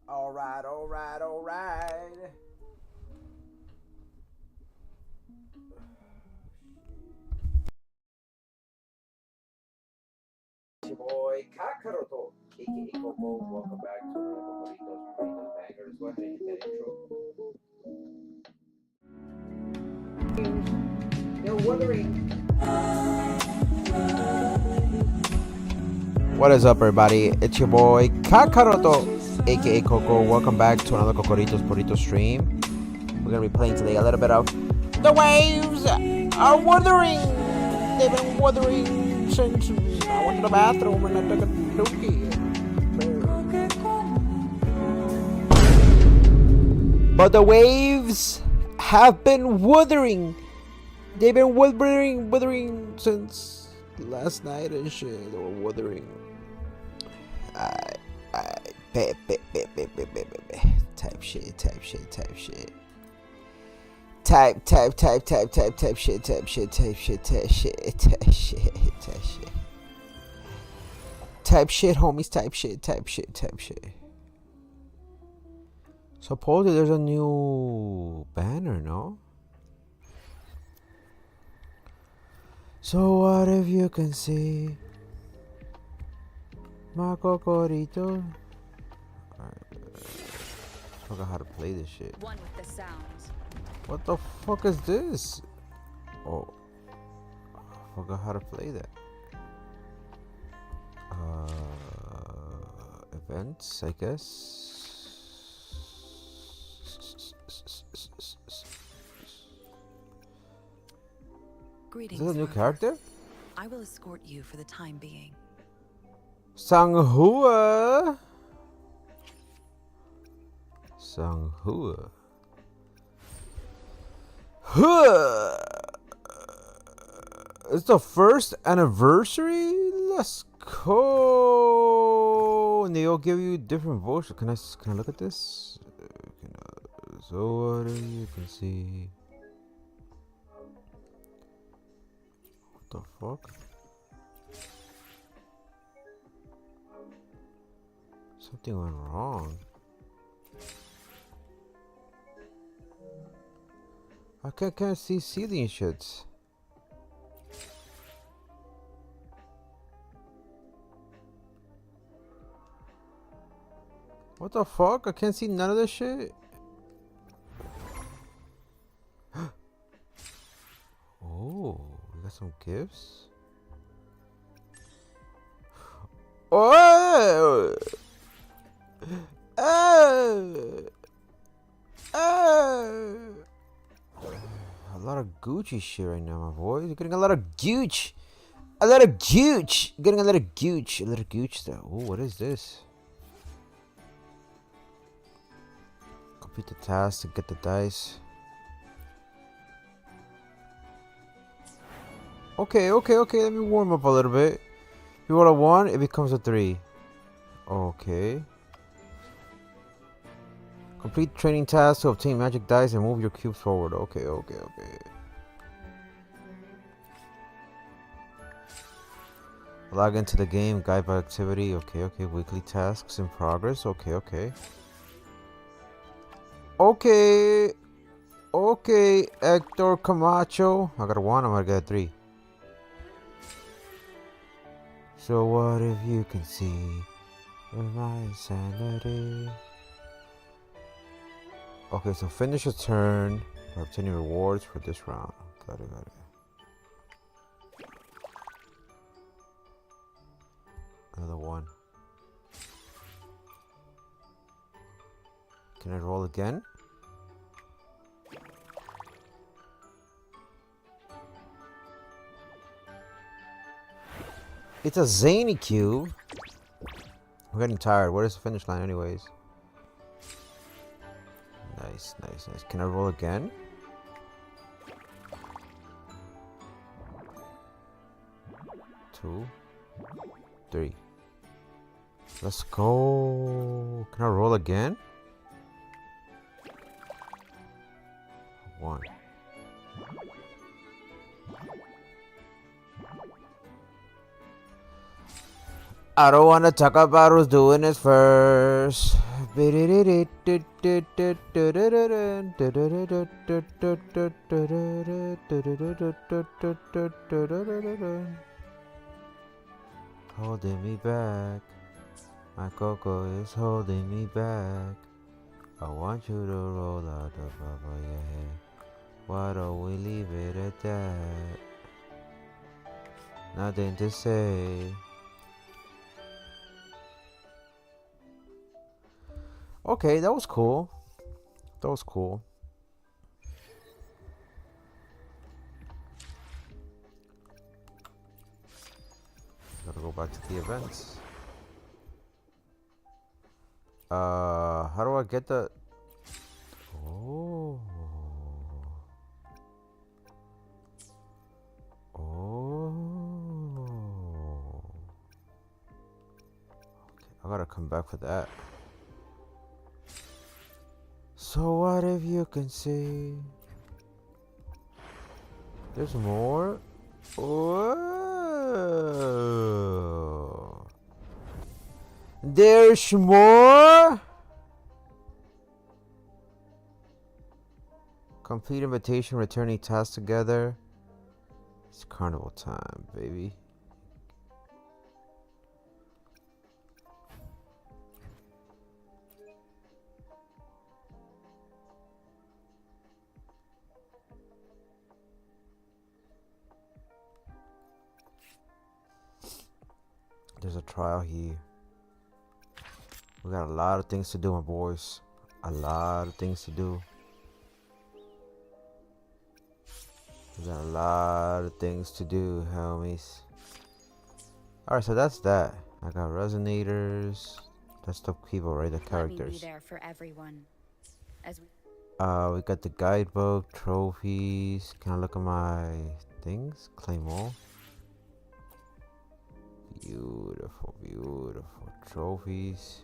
All right, all right, all right. It's your boy Kokorito, aka Coco. Welcome back to another Kokoritos Bangers. Go ahead and hit that intro. You're wondering. What is up, everybody? It's your boy Kakaroto, aka Coco. Welcome back to another Burrito stream. We're gonna be playing today a little bit of The Waves Are Wuthering. They've been wuthering since I went to the bathroom and I took a dookie. But the waves have been wuthering. They've been wuthering since last night and shit. They were wuthering. Type shit. Type shit. Type shit, homies. Type shit. Supposedly there's a new banner, no? So what if you can see my Kokorito? I forgot how to play this shit. One with the sounds. What the fuck is this? Oh, I forgot how to play that. Events, I guess. Greetings. Is this a new character? I will escort you for the time being. Sanghua. It's the first anniversary. Let's go. And they all give you different votes. Can I look at this? So what you can see. What the fuck? Something went wrong. I can't see these shits. What the fuck? I can't see none of this shit. Oh, we got some gifts. Oh! A lot of Gucci shit right now, my boy. You're getting a lot of gooch. Getting a lot of gooch. Stuff. Oh, what is this? Complete the task to get the dice. Okay. Let me warm up a little bit. If you roll a 1, it becomes a 3. Okay. Complete training tasks to obtain magic dice and move your cubes forward. Okay. Log into the game, guide by activity. Okay. Weekly tasks in progress. Okay. Hector Camacho. I got a 1, I'm gonna get a 3. So what if you can see my insanity? Okay, so finish a turn by obtaining rewards for this round. Got it. Another 1. Can I roll again? It's a zany cube. I'm getting tired. What is the finish line anyways? Nice. Can I roll again? Two, 3. Let's go. Can I roll again? 1. I don't want to talk about who's doing it first. Holding me back. My coco is holding me back. I want you to roll out the top of your head. Why don't we leave it at that? Nothing to say. Okay, that was cool. That was cool. Gotta go back to the events. How do I get the... Oh. Oh. Okay, I gotta come back for that. So what if you can see? There's more? Whoa. There's more? Complete invitation, returning tasks together. It's carnival time, baby. There's a trial here. We got a lot of things to do, my boys. A lot of things to do. We got a lot of things to do, homies. Alright, so that's that. I got Resonators. That's the people, right? The characters. Let me be there for everyone. As we We got the guidebook, trophies. Can I look at my things? Claim all. Beautiful, beautiful trophies.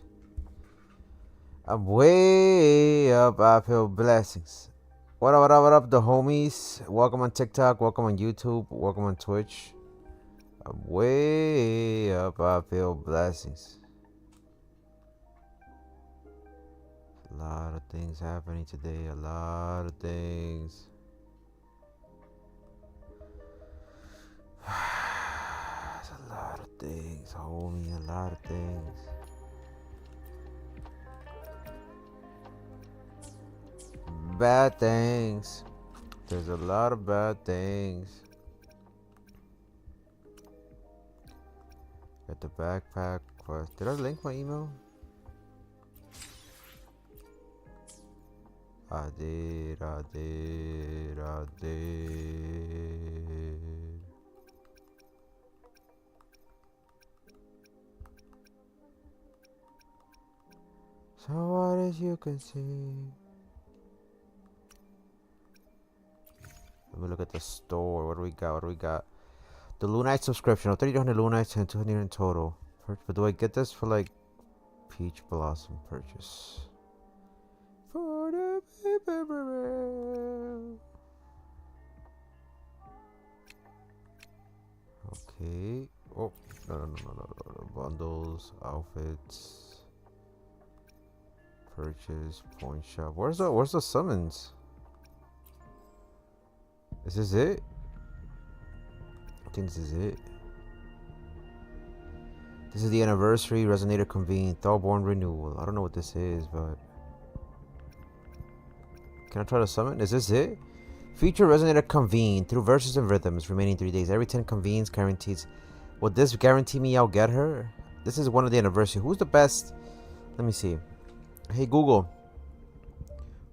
I'm way up. I feel blessings. What up, what up, what up, the homies? Welcome on TikTok, welcome on YouTube, welcome on Twitch. I'm way up. I feel blessings. A lot of things happening today. A lot of things. There's a lot of things, homie. A lot of things. Bad things. There's a lot of bad things. Got the backpack quest. Did I link my email? I did. So what as you can see. Let me look at the store. What do we got? The Lunite subscription. 3,200 Lunites and 200 in total. But do I get this for like Peach Blossom purchase? For the paper. Okay. Oh, no. Bundles, outfits, purchase, point shop. Where's the summons? Is this it? I think this is it. This is the anniversary Resonator convened. Thorborn renewal. I don't know what this is, but can I try to summon? Is this it? Feature Resonator convene through verses and rhythms. Remaining 3 days. Every 10 convenes guarantees. Would this guarantee me I'll get her? This is one of the anniversary. Who's the best? Let me see. Hey Google.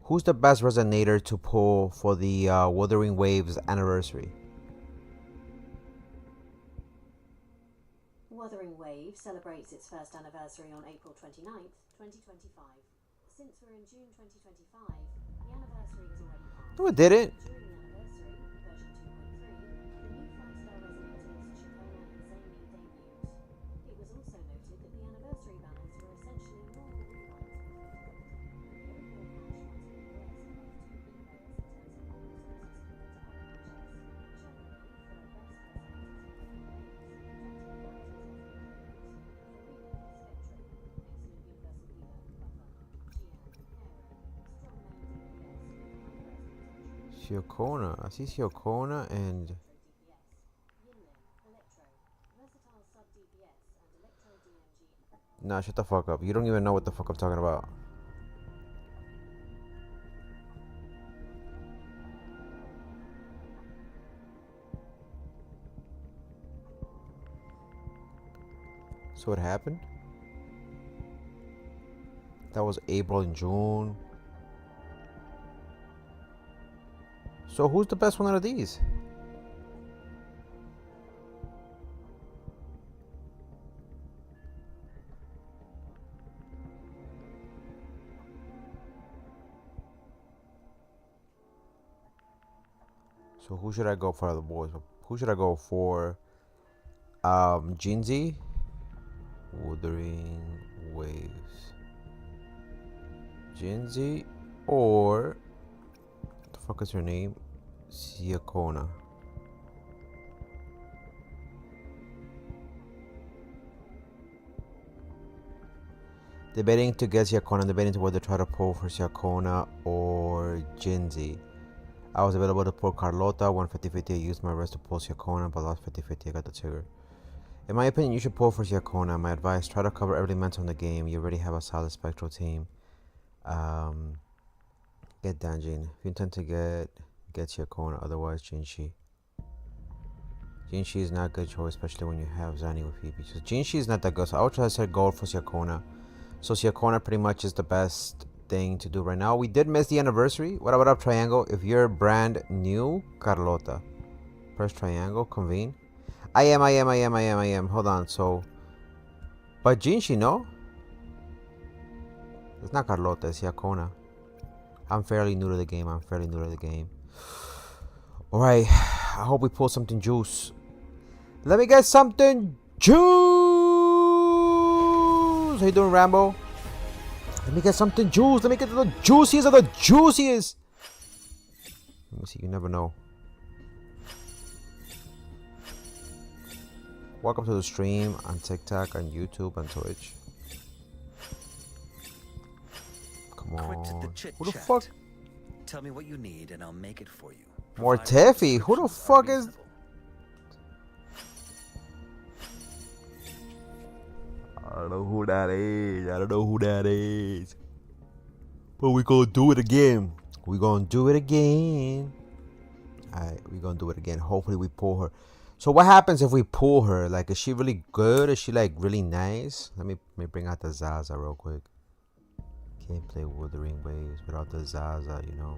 Who's the best Resonator to pull for the Wuthering Waves anniversary? Wuthering Waves celebrates its first anniversary on April 29th, 2025. Since we're in June 2025, the anniversary has already passed. No, it didn't. During the anniversary, version 2.3, the new 5-star Resonators Shakona and Zany debuted. It was also noted that the anniversary banners were essentially normal rewrites of the content. The overall patch not to be worse for both 2B players in terms of more resources compared to other patches. Generally, for best Resonators Wuthering Waves, 20 characters every 1 minute. For Fiocona. I see Fiocona and... Nah, shut the fuck up. You don't even know what the fuck I'm talking about. So it happened? That was April and June. So who's the best one out of these? So who should I go for the boys? Who should I go for? Jinzi? Wuthering Waves. Jinzi or... What the fuck is her name? Siakona. Debating to get Siakona, debating to whether to try to pull for Siakona or Jinzi. I was available to pull Carlota, 150-50. I used my rest to pull Siakona, but lost 50-50. I got the trigger. In my opinion, you should pull for Siakona. My advice, try to cover every elemental in the game. You already have a solid spectral team. Get Danjin. If you intend to get Siakona, otherwise Jinshi. Jinshi is not a good choice, especially when you have Zani with Phoebe. So Jinshi is not that good, so I would try to set gold for Siakona. So Siakona pretty much is the best thing to do right now. We did miss the anniversary. What up, Triangle? If you're brand new, Carlota. Press Triangle, convene. I am. Hold on, so... But Jinshi, no? It's not Carlota, it's Siakona. I'm fairly new to the game. Alright, I hope we pull something juice. Let me get something juice! How you doing, Rambo? Let me get something juice. Let me get the juiciest of the juiciest. Let me see. You never know. Welcome to the stream on TikTok, on YouTube, on Twitch. Come on. Who the fuck? Tell me what you need and I'll make it for you. More Teffy? Who the fuck is... I don't know who that is. But we gonna do it again. Alright, we gonna do it again. Hopefully we pull her. So what happens if we pull her? Like, is she really good? Is she like really nice? Let me bring out the Zaza real quick. Can't play Wuthering Waves without the Zaza, you know.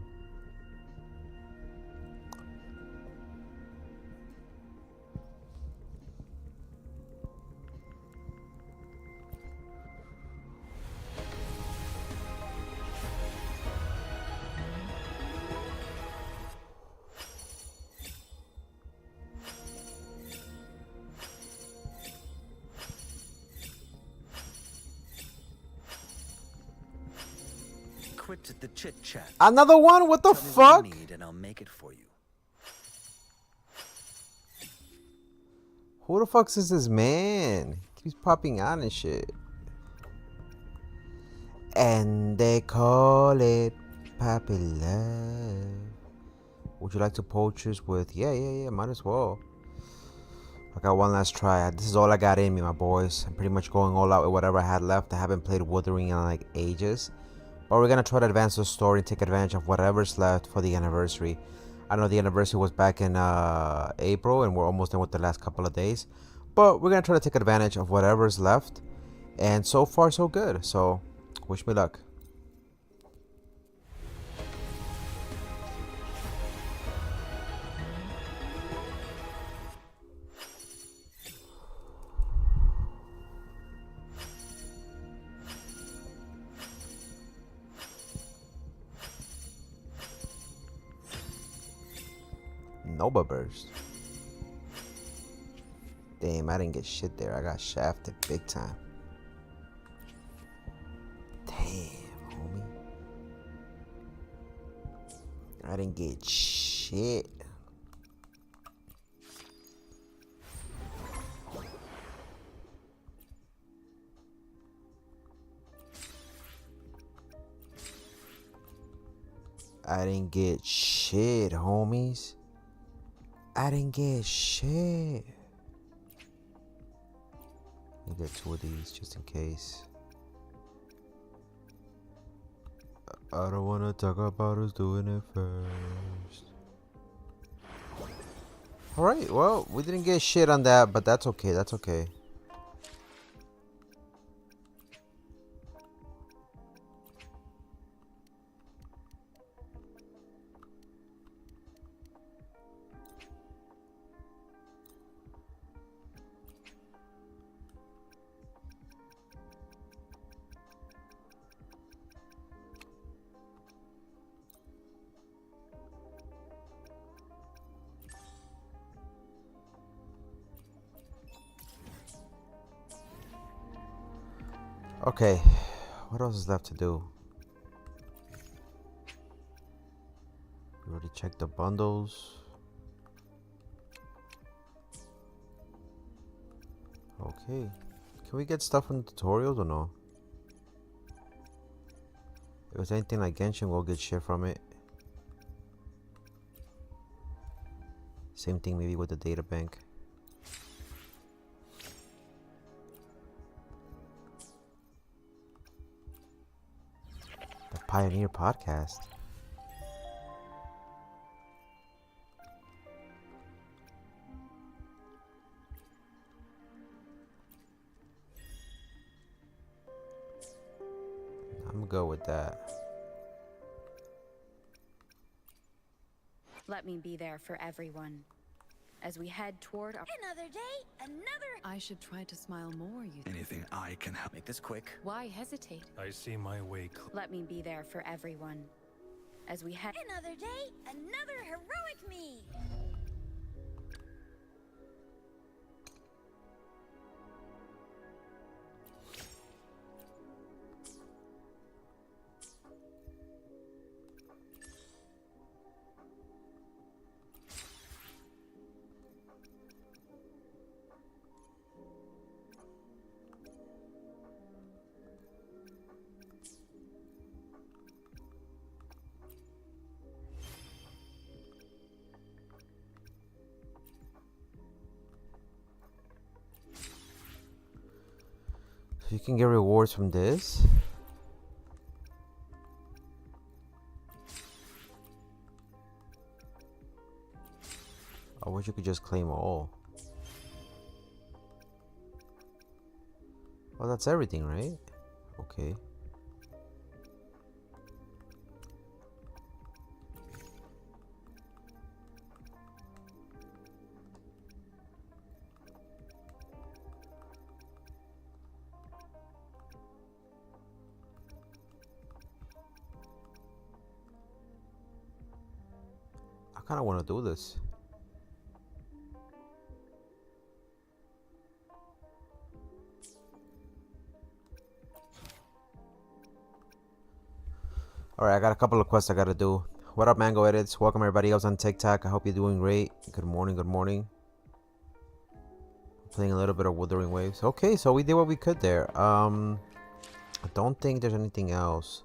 The chit chat. Another one? What the fuck? Need and I'll make it for you. Who the fuck is this man? He keeps popping out and shit. And they call it Pappy Love. Would you like to poachers with? Yeah, might as well. I got one last try. This is all I got in me, my boys. I'm pretty much going all out with whatever I had left. I haven't played Wuthering in like ages. But we're gonna try to advance the story and take advantage of whatever's left for the anniversary. I know the anniversary was back in April and we're almost done with the last couple of days. But we're gonna try to take advantage of whatever's left. And so far so good. So wish me luck. Nova Burst. Damn, I didn't get shit there. I got shafted big time. Damn, homie. I didn't get shit. I didn't get shit, homies. I didn't get shit. Let me get 2 of these just in case. I don't wanna talk about us doing it first. Alright, well, we didn't get shit on that, but that's okay, that's okay. Okay, what else is left to do? We already checked the bundles. Okay, can we get stuff from the tutorials or no? If it's anything like Genshin, we'll get shit from it. Same thing maybe with the data bank. The Pioneer Podcast. I'm good with that. Let me be there for everyone. As we head toward our... Another day, another... I should try to smile more, you think? Anything I can help. Make this quick. Why hesitate? I see my way clear. Let me be there for everyone. As we head... Another day, another heroic me. You can get rewards from this. I wish you could just claim all. Well, that's everything, right? Okay. I kind of want to do this. Alright, I got a couple of quests I gotta do. What up, Mango Edits? Welcome everybody else on TikTok. I hope you're doing great. Good morning, good morning. Playing a little bit of Wuthering Waves. Okay, so we did what we could there. I don't think there's anything else.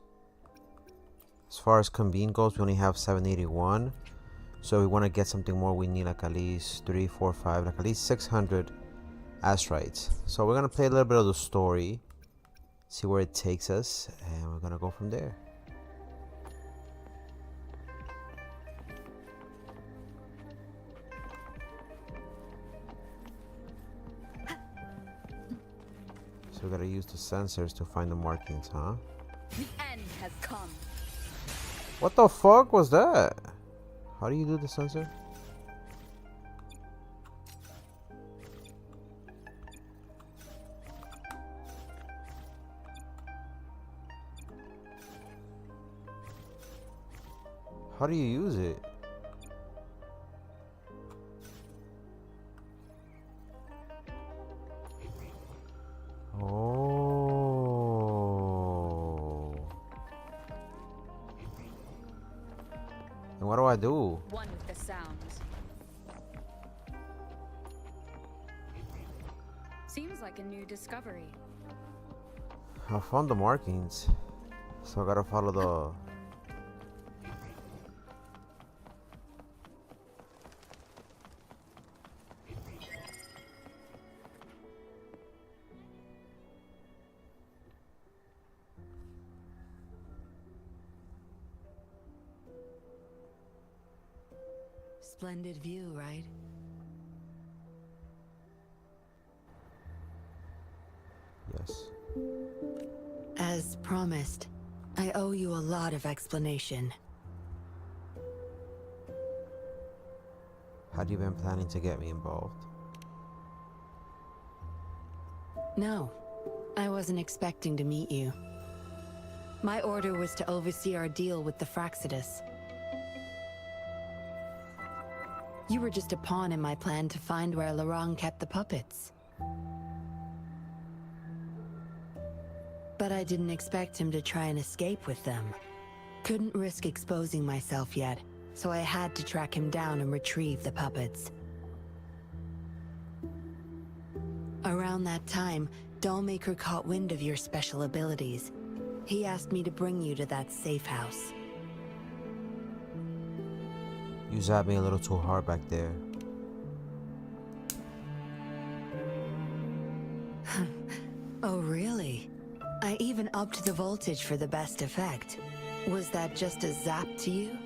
As far as convene goes, we only have 781. So we want to get something more. We need like at least 3, 4, 5, like at least 600 astrites. So we're gonna play a little bit of the story, see where it takes us, and we're gonna go from there. So we gotta use the sensors to find the markings, huh? The end has come. What the fuck was that? How do you do the sensor? How do you use it? Oh. And what do I do? One with the sounds. Seems like a new discovery. I found the markings, so I gotta follow Splendid view, right? Yes. As promised, I owe you a lot of explanation. Had you been planning to get me involved? No, I wasn't expecting to meet you. My order was to oversee our deal with the Fraccidus. You were just a pawn in my plan to find where Laurent kept the puppets. But I didn't expect him to try and escape with them. Couldn't risk exposing myself yet, so I had to track him down and retrieve the puppets. Around that time, Dollmaker caught wind of your special abilities. He asked me to bring you to that safe house. You zapped me a little too hard back there. Oh, really? I even upped the voltage for the best effect. Was that just a zap to you?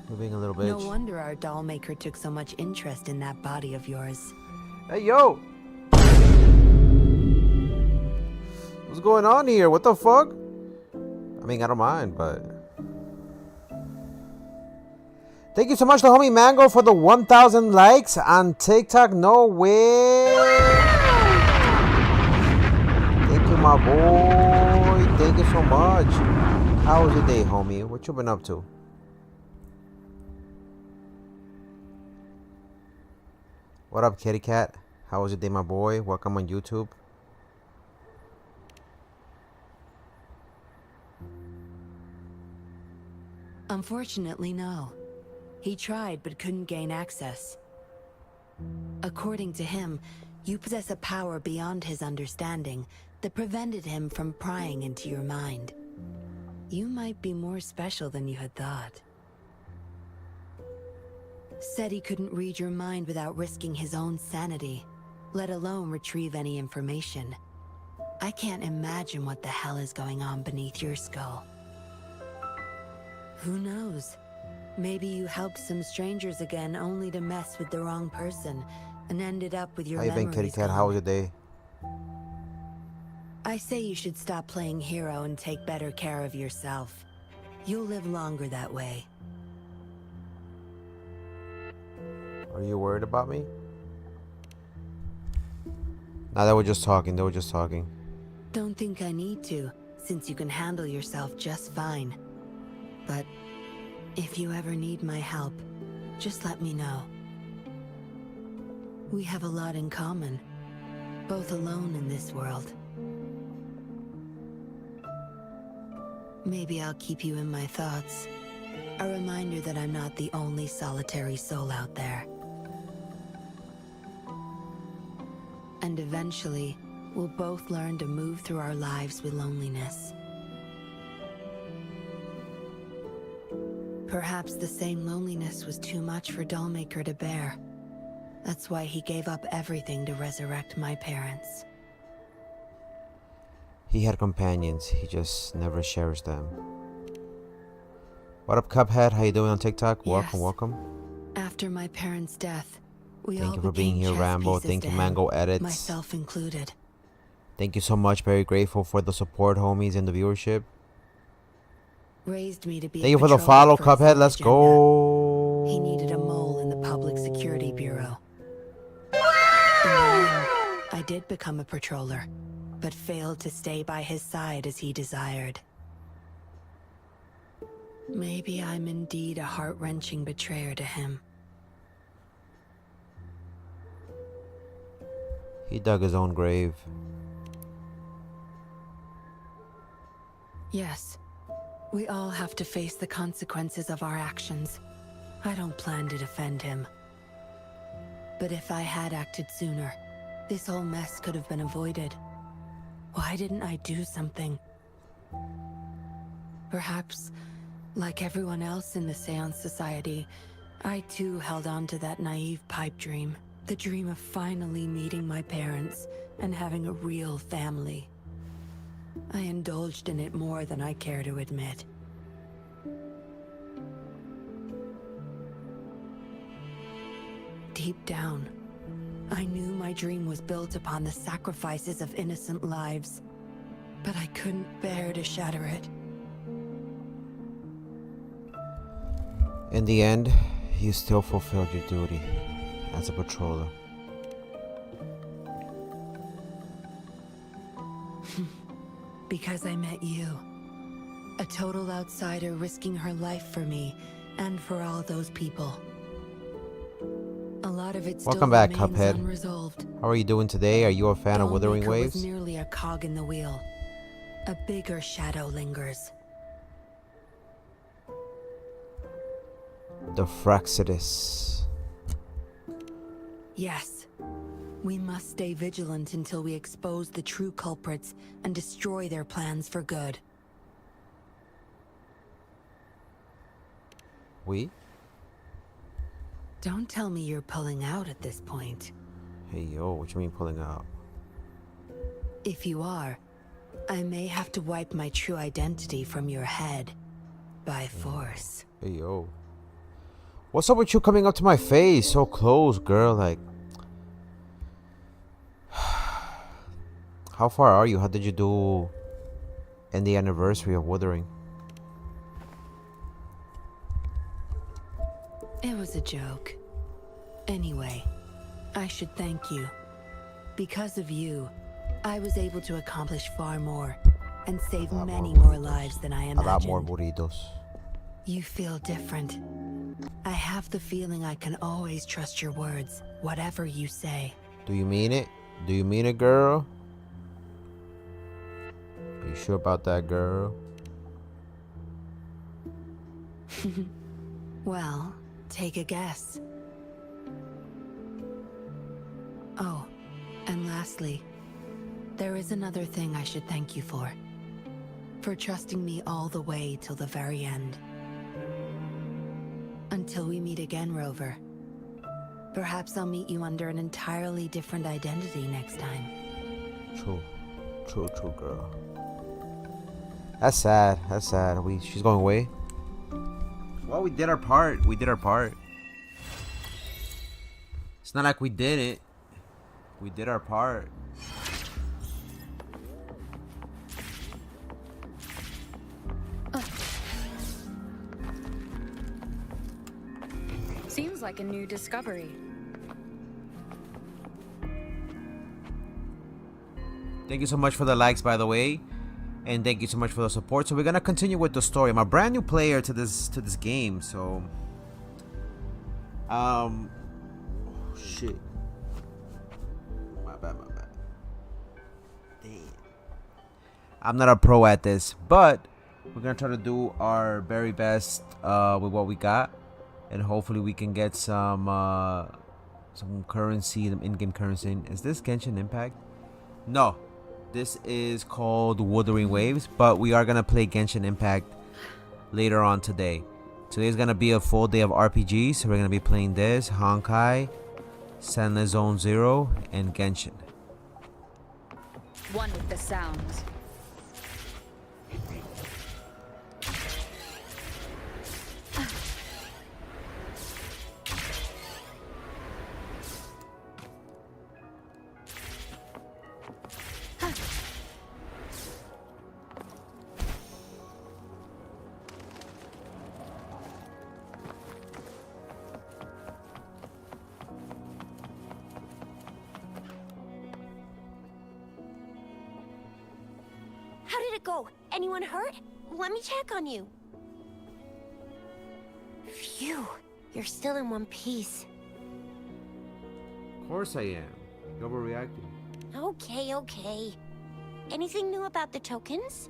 You're being a little bitch. No wonder our Dollmaker took so much interest in that body of yours. Hey, yo! What's going on here? What the fuck? I mean, I don't mind, but... Thank you so much to homie Mango for the 1,000 likes on TikTok. No way! Thank you, my boy. Thank you so much. How was your day, homie? What you been up to? What up, kitty cat? How was your day, my boy? Welcome on YouTube. Unfortunately, no. He tried but couldn't gain access. According to him, you possess a power beyond his understanding that prevented him from prying into your mind. You might be more special than you had thought. Said he couldn't read your mind without risking his own sanity, let alone retrieve any information. I can't imagine what the hell is going on beneath your skull. Who knows? Maybe you helped some strangers again only to mess with the wrong person and ended up with your How you been, kitty cat? How was your day? I say you should stop playing hero and take better care of yourself. You'll live longer that way. Are you worried about me? Nah, they were just talking. They were just talking. Don't think I need to, since you can handle yourself just fine. But if you ever need my help, just let me know. We have a lot in common, both alone in this world. Maybe I'll keep you in my thoughts. A reminder that I'm not the only solitary soul out there. And eventually, we'll both learn to move through our lives with loneliness. Perhaps the same loneliness was too much for Dollmaker to bear. That's why he gave up everything to resurrect my parents. He had companions. He just never shares them. What up, Cuphead? How you doing on TikTok? Welcome, Yes. welcome. After my parents' death, we all Thank you for being became here, chess Rambo. pieces Thank to you, him, Mango Edits. myself included. Thank you so much. Very grateful for the support, homies, and the viewership. Raised me to be Thank a you for the patroller follow, for his Cuphead. Let's agenda. go. He needed a mole in the Public Security Bureau. In the end, I did become a patroller, but failed to stay by his side as he desired. Maybe I'm indeed a heart-wrenching betrayer to him. He dug his own grave. Yes, we all have to face the consequences of our actions. I don't plan to defend him. But if I had acted sooner, this whole mess could have been avoided. Why didn't I do something? Perhaps, like everyone else in the Seance Society, I too held on to that naive pipe dream. The dream of finally meeting my parents and having a real family. I indulged in it more than I care to admit. Deep down, I knew my dream was built upon the sacrifices of innocent lives, but I couldn't bear to shatter it. In the end, you still fulfilled your duty as a patroller. Because I met you. A total outsider risking her life for me and for all those people. A lot of it still Welcome back, remains Cuphead. unresolved. How are you doing today? Are you a fan of Wuthering Dollmaker Waves? was merely a cog in the wheel. A bigger shadow lingers. The Fraxidus. Yes. We must stay vigilant until we expose the true culprits and destroy their plans for good. We? Don't tell me you're pulling out at this point. Hey yo, what you mean pulling out? If you are, I may have to wipe my true identity from your head. By force. Hey yo. What's up with you coming up to my face so close, girl? Like, how far are you? How did you do in the anniversary of Wuthering? It was a joke. Anyway, I should thank you. Because of you, I was able to accomplish far more and save many more lives than I A imagined. lot more burritos. You feel different. I have the feeling I can always trust your words, whatever you say. Do you mean it? Do you mean it, girl? Are you sure about that, girl? Well, take a guess. Oh, and lastly, there is another thing I should thank you for. For trusting me all the way till the very end. Until we meet again, Rover. Perhaps I'll meet you under an entirely different identity next time. True. True, girl. That's sad. That's sad. She's going away. Well, we did our part. We did our part. It's not like we didn't. We did our part. Seems like a new discovery. Thank you so much for the likes, by the way, and thank you so much for the support. So we're gonna continue with the story. I'm a brand new player to this game, so shit. My bad. Damn. I'm not a pro at this, but we're gonna try to do our very best with what we got, and hopefully we can get some currency, in-game currency. Is this Genshin Impact? No. This is called Wuthering Waves, but we are gonna play Genshin Impact later on today. Today's gonna be a full day of RPGs, so we're gonna be playing this, Honkai, Senless Zone Zero, and Genshin. One with the sounds. How did it go? Anyone hurt? Let me check on you. Phew, you're still in one piece. Of course I am. You're overreacting. Okay. Anything new about the tokens?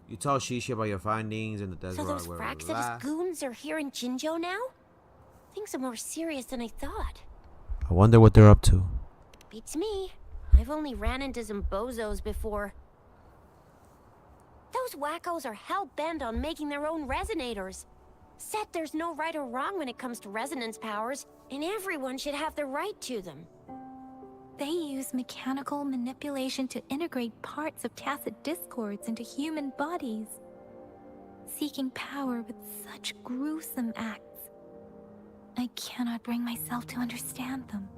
You tell Shishi about your findings in the desert. So those blah, blah, blah, Fraxidus goons are here in Jinzhou now? Things are more serious than I thought. I wonder what they're up to. Beats me. I've only ran into some bozos before. Those wackos are hell-bent on making their own resonators. Said there's no right or wrong when it comes to resonance powers, and everyone should have the right to them. They use mechanical manipulation to integrate parts of tacit discords into human bodies. seeking power with such gruesome acts. I cannot bring myself to understand them.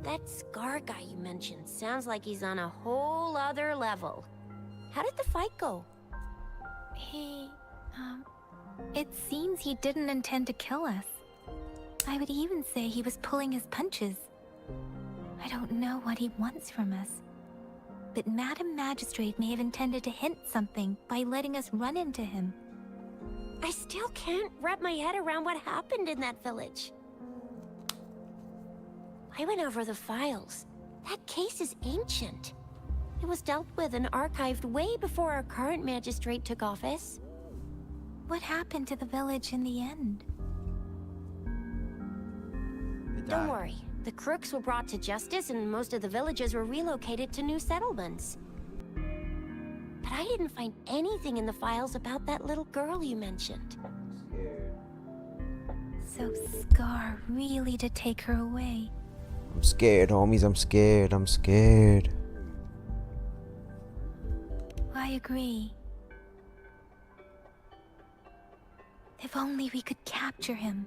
That Scar guy you mentioned sounds like he's on a whole other level. How did the fight go? It seems he didn't intend to kill us. I would even say he was pulling his punches. I don't know what he wants from us. But Madam Magistrate may have intended to hint something by letting us run into him. I still can't wrap my head around what happened in that village. I went over the files. That case is ancient. It was dealt with and archived way before our current magistrate took office. What happened to the village in the end? Don't worry. The crooks were brought to justice and most of the villages were relocated to new settlements. But I didn't find anything in the files about that little girl you mentioned. So Scar really did take her away. I'm scared, homies. I'm scared. I'm scared. I agree. If only we could capture him.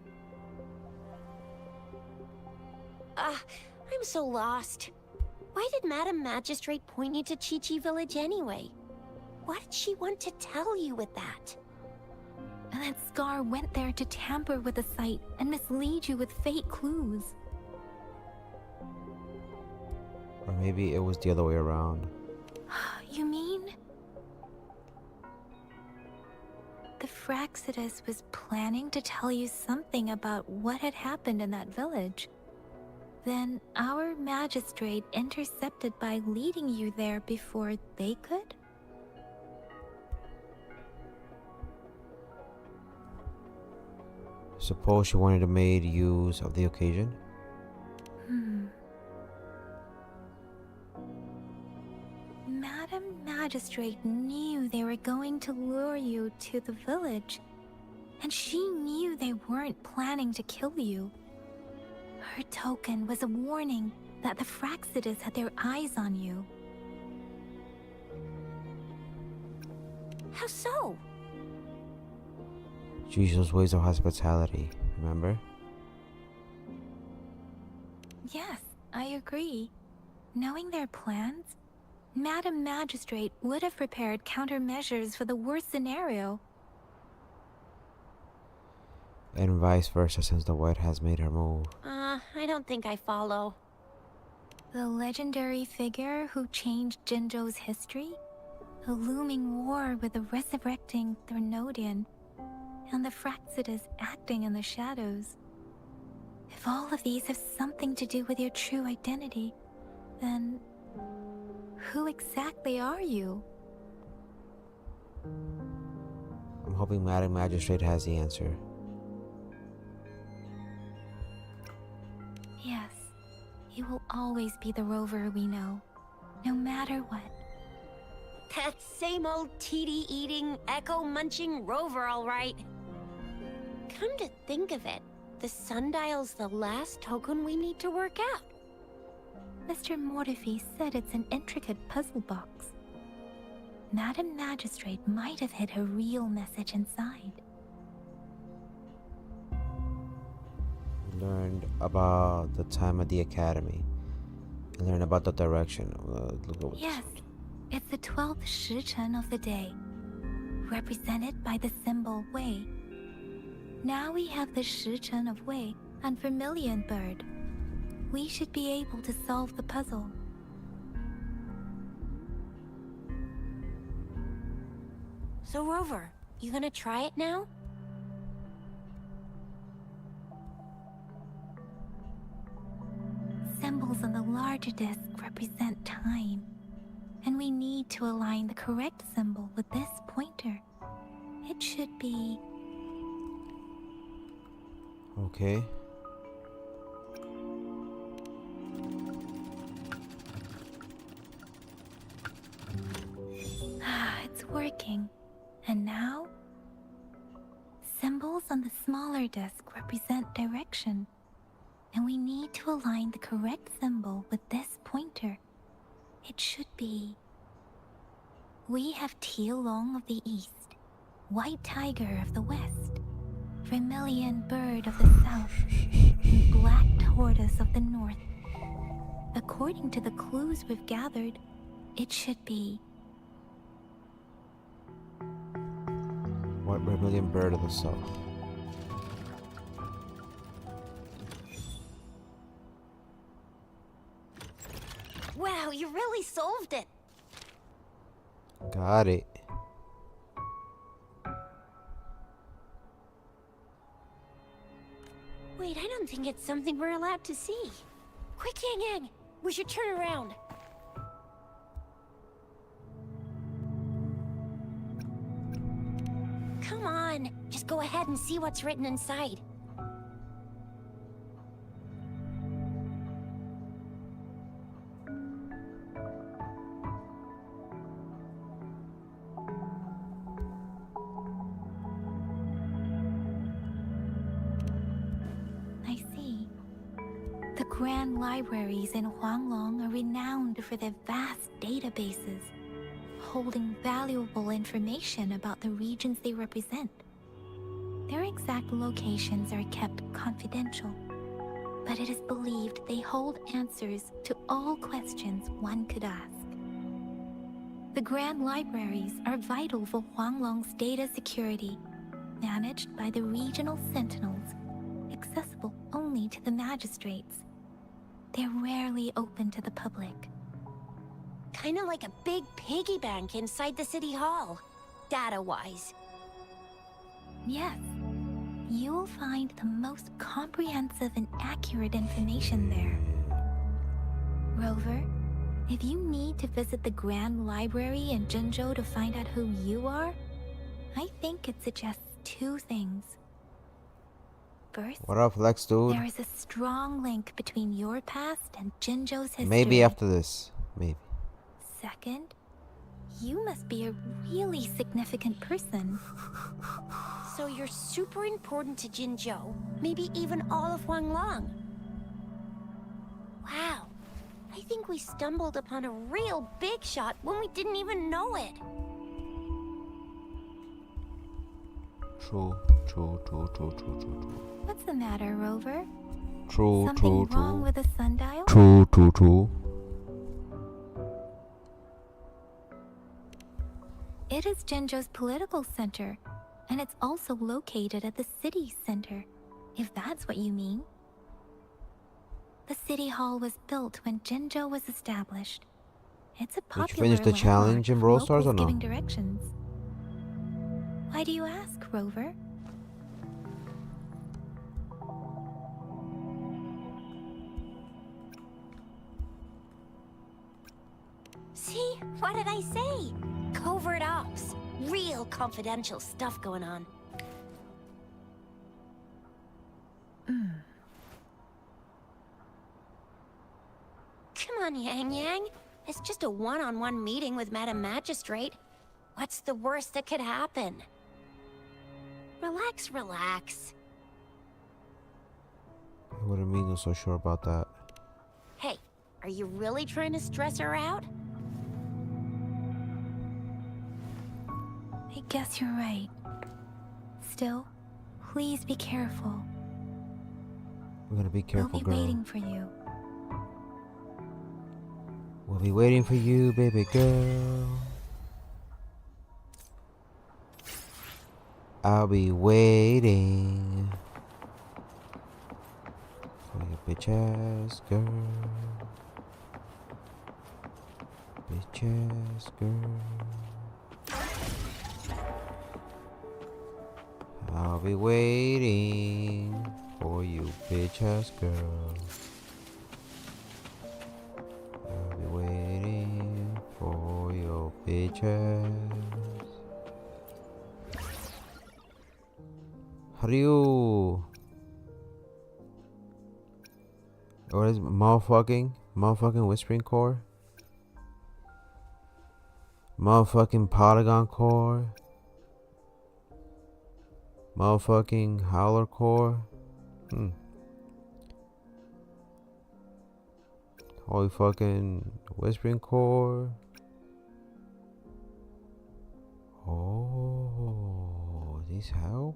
I'm so lost. Why did Madam Magistrate point you to Chi-Chi Village anyway? What did she want to tell you with that? And that Scar went there to tamper with the site and mislead you with fake clues. Or maybe it was the other way around. You mean? The Fraxidus was planning to tell you something about what had happened in that village. Then our magistrate intercepted by leading you there before they could? Suppose she wanted to make use of the occasion? Madam Magistrate knew they were going to lure you to the village, and she knew they weren't planning to kill you. Her token was a warning that the Fraxidus had their eyes on you. How so? She used those ways of hospitality, remember? Yes, I agree. Knowing their plans, Madam Magistrate would have prepared countermeasures for the worst scenario. And vice versa since the White has made her move. I don't think I follow. The legendary figure who changed Jinzhou's history? A looming war with the resurrecting Threnodian, and the Fraxidus acting in the shadows. If all of these have something to do with your true identity, then who exactly are you? I'm hoping Madam Magistrate has the answer. Yes, you will always be the rover we know, no matter what. That same old TD-eating, echo-munching rover, all right. Come to think of it, the sundial's the last token we need to work out. Mr. Mortefi said it's an intricate puzzle box. Madam Magistrate might have hid her real message inside. Learned about the time at the academy. And learned about the direction. Yes, it's the 12th Shichen of the day, represented by the symbol Wei. Now we have the Shichen of Wei and Vermilion Bird. We should be able to solve the puzzle. So Rover, you gonna try it now? Symbols on the larger disc represent time, and we need to align the correct symbol with this pointer. It should be... Okay. It's working. And now? Symbols on the smaller disc represent direction, and we need to align the correct symbol with this pointer. It should be... We have Tielong of the East, white tiger of the west, vermilion bird of the south, and black tortoise of the north. According to the clues we've gathered, it should be White vermilion bird of the south. Wow, you really solved it. Got it. Wait, I don't think it's something we're allowed to see. Quick, Yang Yang, we should turn around. Come on, just go ahead and see what's written inside. I see. The grand libraries in Huanglong are renowned for their vast databases, holding valuable information about the regions they represent. Their exact locations are kept confidential, but it is believed they hold answers to all questions one could ask. The grand libraries are vital for Huanglong's data security, managed by the regional sentinels, accessible only to the magistrates. They're rarely open to the public. Kinda like a big piggy bank inside the city hall, data-wise. Yes, you'll find the most comprehensive and accurate information there. Rover, if you need to visit the Grand Library in Jinzhou to find out who you are, I think it suggests two things. First, What up, Lex, dude? there is a strong link between your past and Jinzhou's history. Maybe after this. Maybe. Second, you must be a really significant person. So you're super important to Jinzhou, maybe even all of Huanglong. Wow, I think we stumbled upon a real big shot when we didn't even know it. True. What's the matter, Rover? True. Something wrong with the sundial? True. It is Jinzhou's political center, and it's also located at the city center, if that's what you mean. The city hall was built when Jinzhou was established. It's a popular finish the challenge in landmark Brawl for Stars or locals no? giving directions. Why do you ask, Rover? See? What did I say? Covert ops. Real confidential stuff going on. Come on, Yang Yang. It's just a one-on-one meeting with Madam Magistrate. What's the worst that could happen? Relax. I wouldn't mean so sure about that. Hey, are you really trying to stress her out? I guess you're right. Still, please be careful. We're gonna be careful, We'll be girl. waiting for you. We'll be waiting for you, baby girl. I'll be waiting for your bitch ass girl. Bitch ass girl. I'll be waiting for you, bitch ass girl. I'll be waiting for your bitch ass. Ryu. What is motherfucking whispering core? Motherfucking polygon core? Motherfucking howler core? Holy fucking whispering core? Oh. Needs help?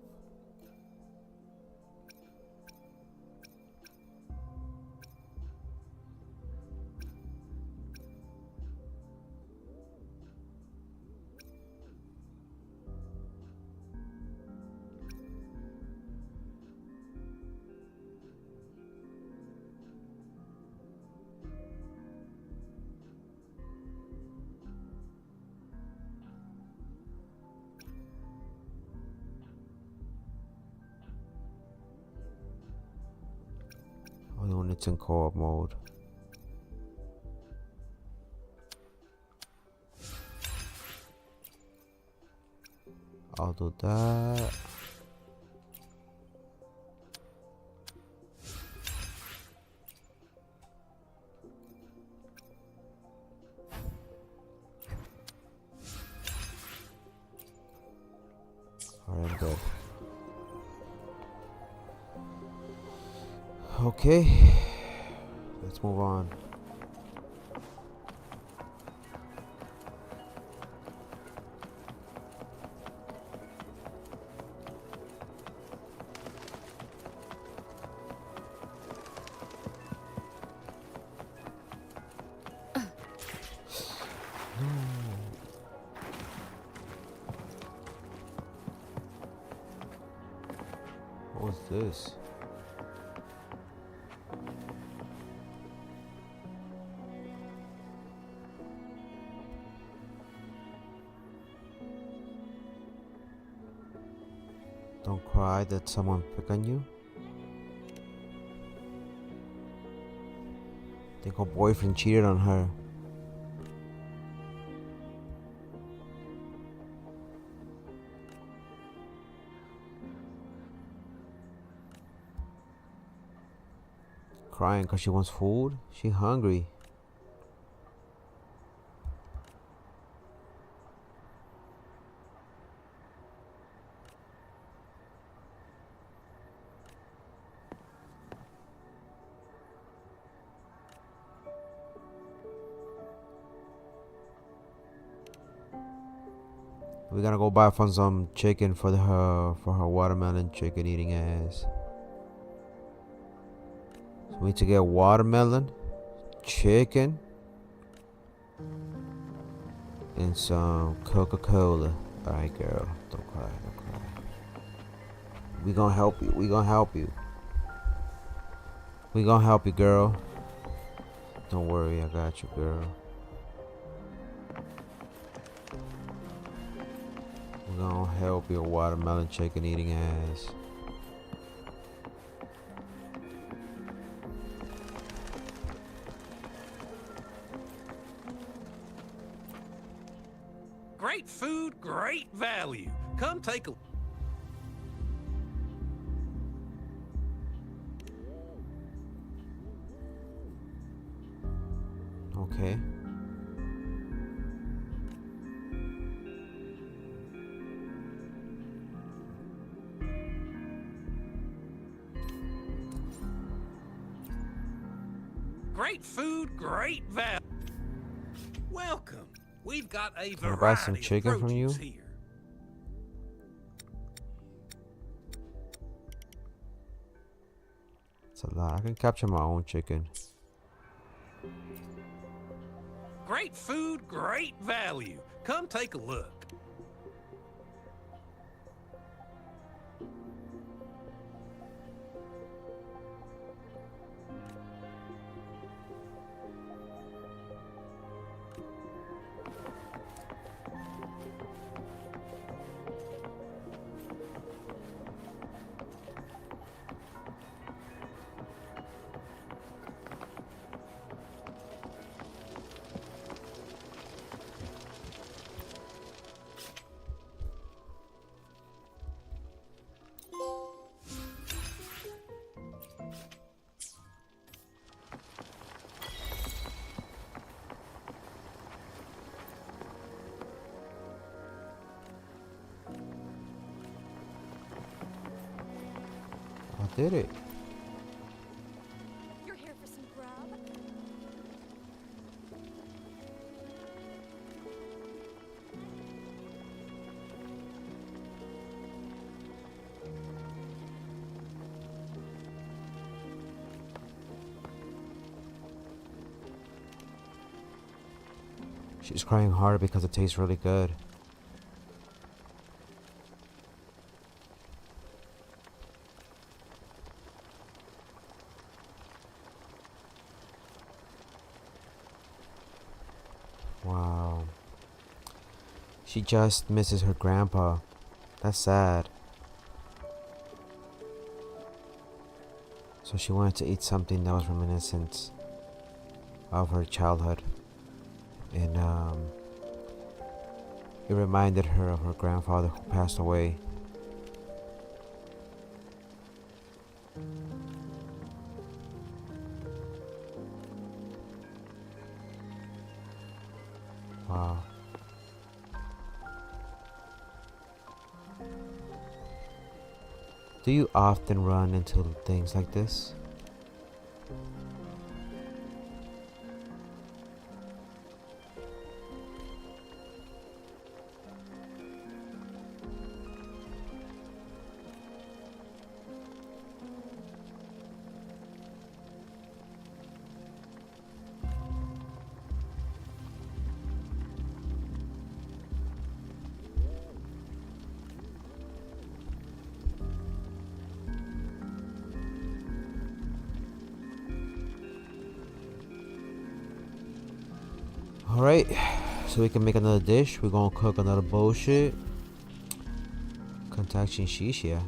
Only when it's in co-op mode. I'll do that. Alright, I'm good. Okay, let's move on. What's this? Don't cry, did someone pick on you? Think her boyfriend cheated on her. Crying because she wants food? She hungry. We gotta go buy some chicken for her watermelon chicken eating ass. So we need to get watermelon, chicken, and some Coca-Cola. Alright, girl, don't cry, don't cry. We gonna help you. We gonna help you. We gonna help you, girl. Don't worry, I got you, girl. We're gonna help your watermelon chicken eating ass. Great food, great value. Come take a... Okay. Great food, great value. Welcome. We've got a Can I buy some variety of chicken from you? produce here. It's a lot. I can capture my own chicken. Great food, great value. Come take a look. I did it. You're here for some grub? She's crying hard because it tastes really good. Wow. She just misses her grandpa. That's sad. So she wanted to eat something that was reminiscent of her childhood. And it reminded her of her grandfather who passed away. Wow. Do you often run into things like this? Alright, so we can make another dish. We're gonna cook another bullshit. Contacting Shishia.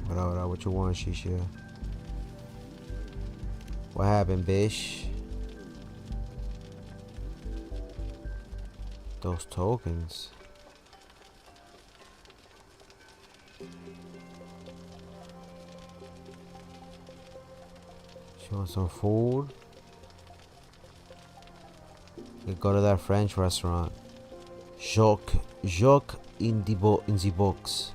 What you want, Shishia? What happened, bish? Those tokens. She wants some food. We go to that French restaurant. Jacques in the box.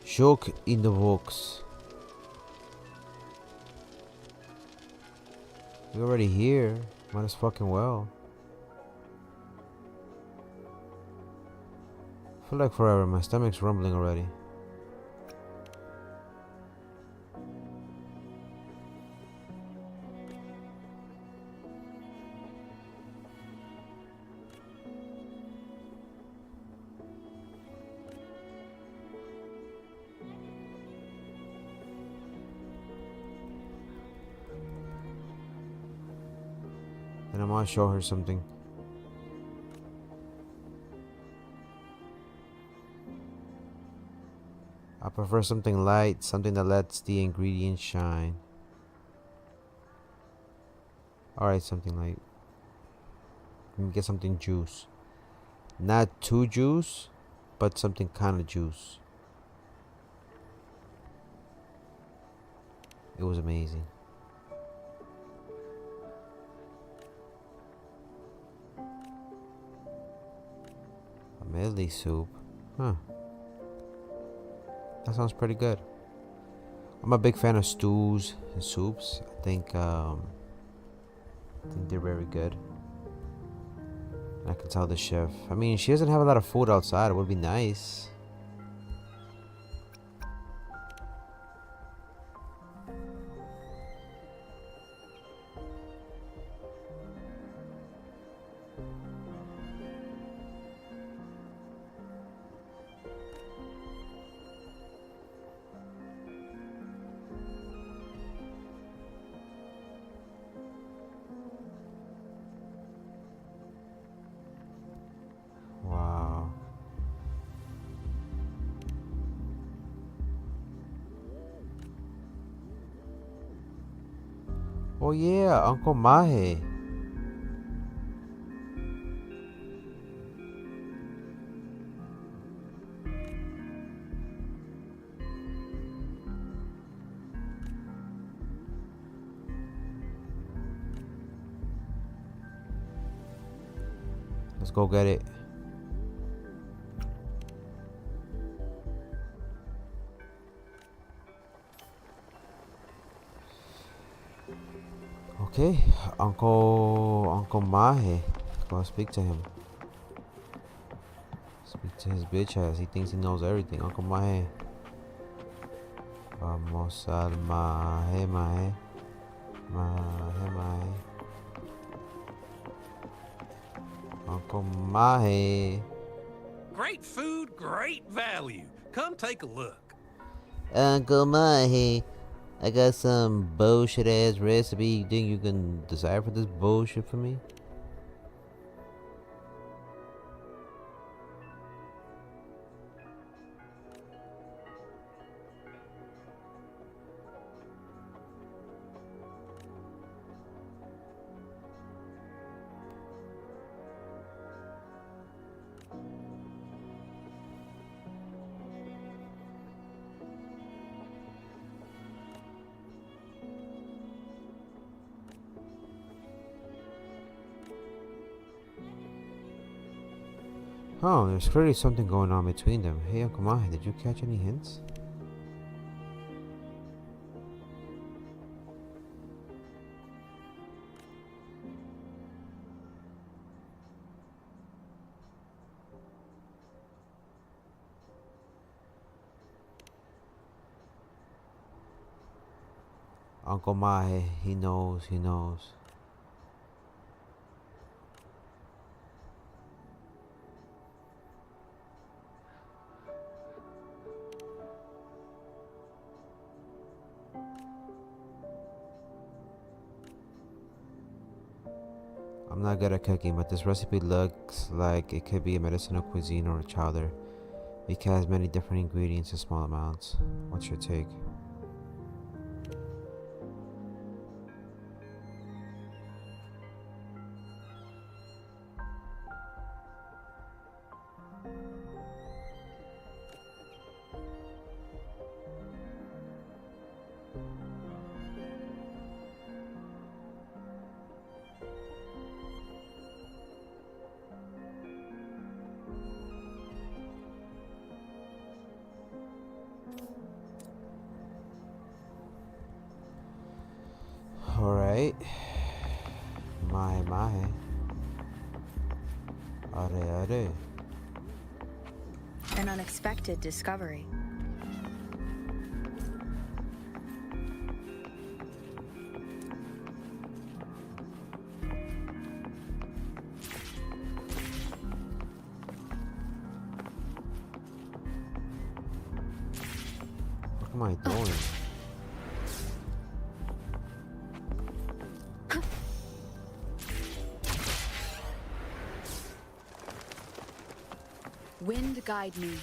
Jacques in the box. We're already here. Might as fucking well. I feel like forever. My stomach's rumbling already. And I'm gonna show her something. I prefer something light, something that lets the ingredients shine. Alright, something light. Let me get something juice. Not too juice, but something kind of juice. It was amazing. A medley soup. Huh. That sounds pretty good. I'm a big fan of stews and soups. I think they're very good. I can tell the chef. I mean, she doesn't have a lot of food outside. It would be nice. Wow. Oh yeah, Uncle Mahe. Let's go get it. Okay, Uncle Mahe. Go speak to him. Speak to his bitch ass. He thinks he knows everything. Uncle Mahe. Vamos al Mahe Mahe. Mahe Mahe. Uncle Mahe. Great food, great value. Come take a look. Uncle Mahe. I got some bullshit ass recipe. You think you can decipher this bullshit for me? Oh, there's clearly something going on between them. Hey, Uncle Mahe, did you catch any hints? Uncle Mahe, he knows, he knows. I'm not good at cooking, but this recipe looks like it could be a medicinal cuisine or a chowder. It has many different ingredients in small amounts. What's your take? Alright. Mahe. Are. An unexpected discovery. What am I doing? Wind guide me.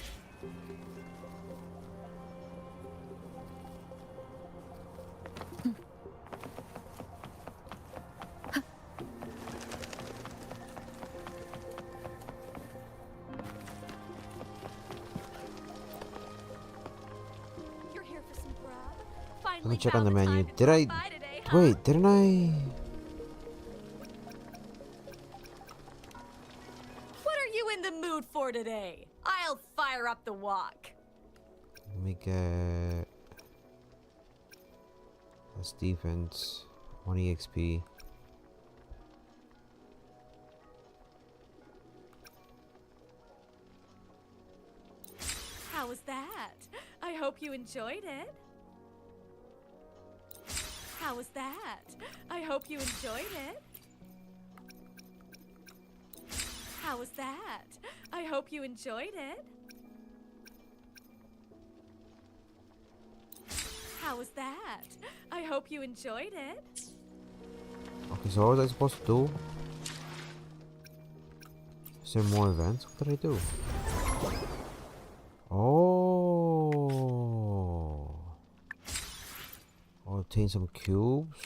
You're here for some grub? Let me check on the menu. Wait, didn't I? What are you in the mood for today? I'll fire up the wok. Let me get. That's defense. 1 EXP. How was that? I hope you enjoyed it. How was that? I hope you enjoyed it. How was that? I hope you enjoyed it. How was that? I hope you enjoyed it. Okay, so what was I supposed to do? Is there more events? What did I do? Oh. I'll obtain some cubes.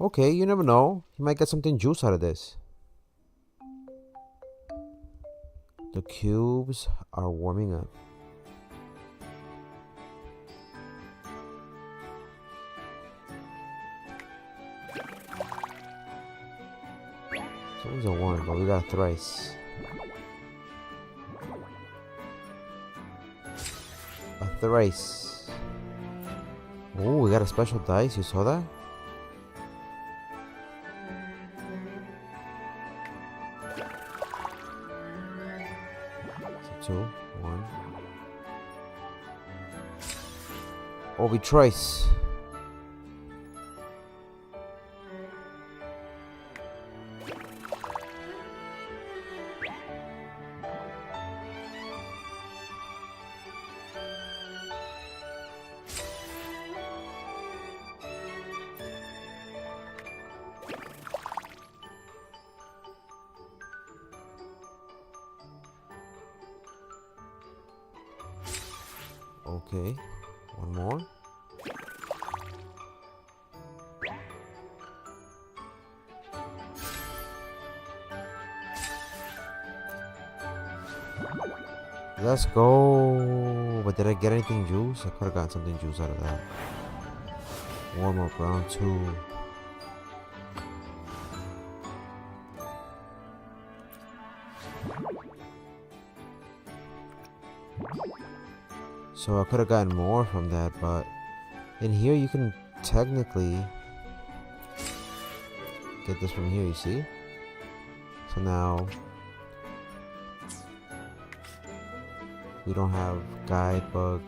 Okay, you never know. You might get something juice out of this. The cubes are warming up. Someone's a one, but we got thrice. A thrice. Oh, we got a special dice. You saw that? Obi Choice. Okay, one more. Let's go. But did I get anything juice? I could have gotten something juice out of that. Warm up round 2. So I could have gotten more from that, but in here you can technically get this from here, you see? So now we don't have guide bug.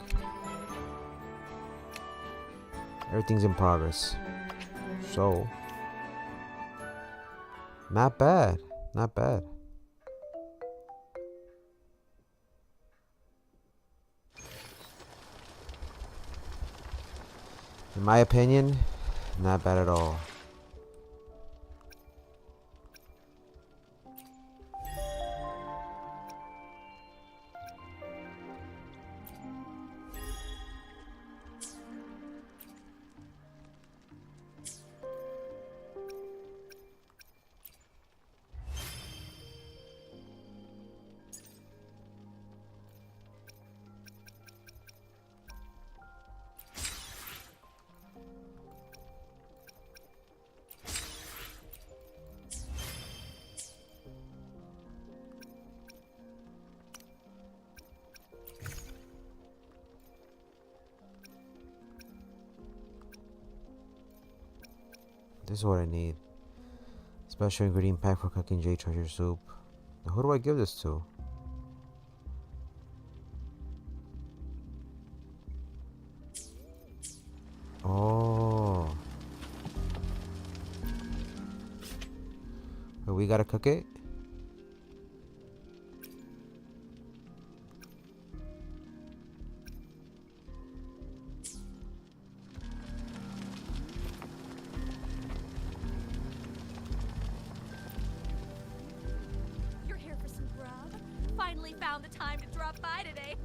Everything's in progress. So not bad. Not bad. In my opinion, not bad at all. This is what I need. Special ingredient pack for cooking J treasure soup. Now who do I give this to? Oh. Wait, we gotta cook it? Finally found the time to drop by today.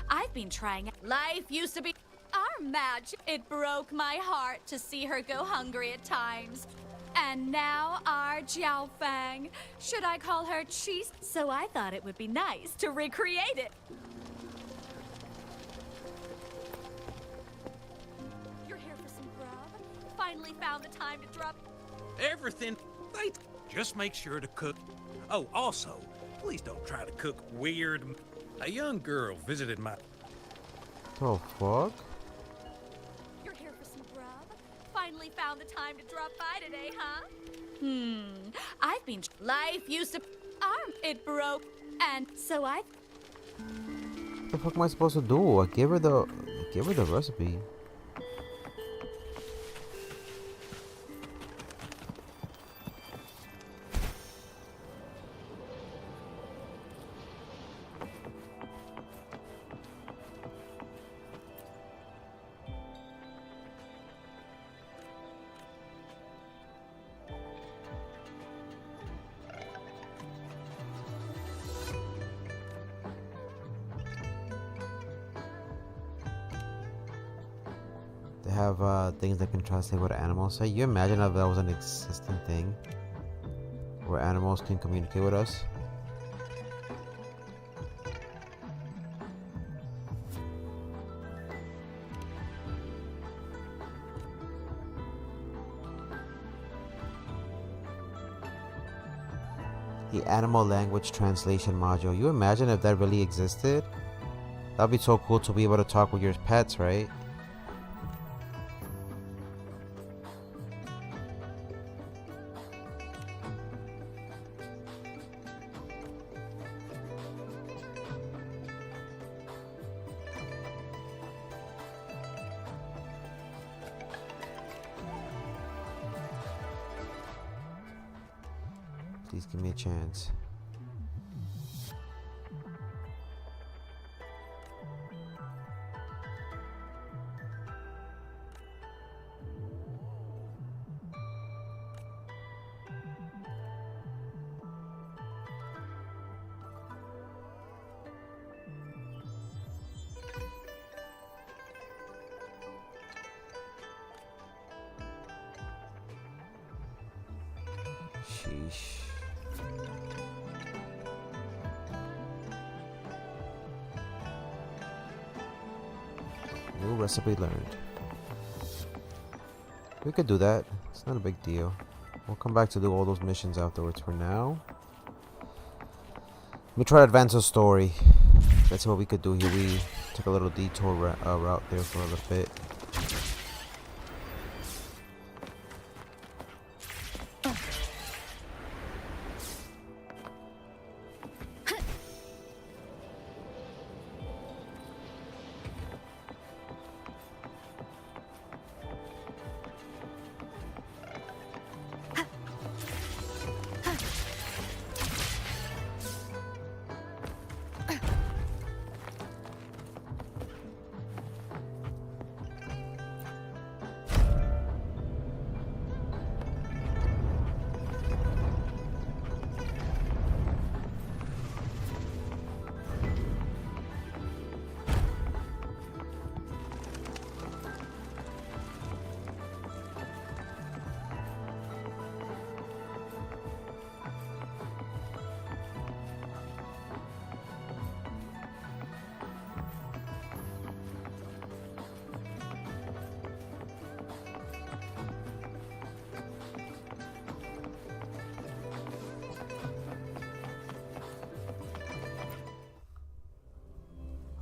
I've been trying. Life used to be our match. It broke my heart to see her go hungry at times. And now our Jiaofang. Should I call her cheese? So I thought it would be nice to recreate it. You're here for some grub? Finally found the time to drop. Everything. Just make sure to cook. Oh, also, please don't try to cook weird. A young girl visited my. The fuck? You're here for some grub? Finally found the time to drop by today, huh? I've been. Life used to. It broke, and so I. What the fuck am I supposed to do? I give her the recipe. They have things that can translate what animals say. You imagine if that was an existing thing where animals can communicate with us? The animal language translation module. You imagine if that really existed? That'd be so cool to be able to talk with your pets, right? Please give me a chance. Sheesh. New recipe learned. We could do that. It's not a big deal. We'll come back to do all those missions afterwards. For now, let me try to advance the story. Let's see what we could do here. We took a little detour route there for a little bit.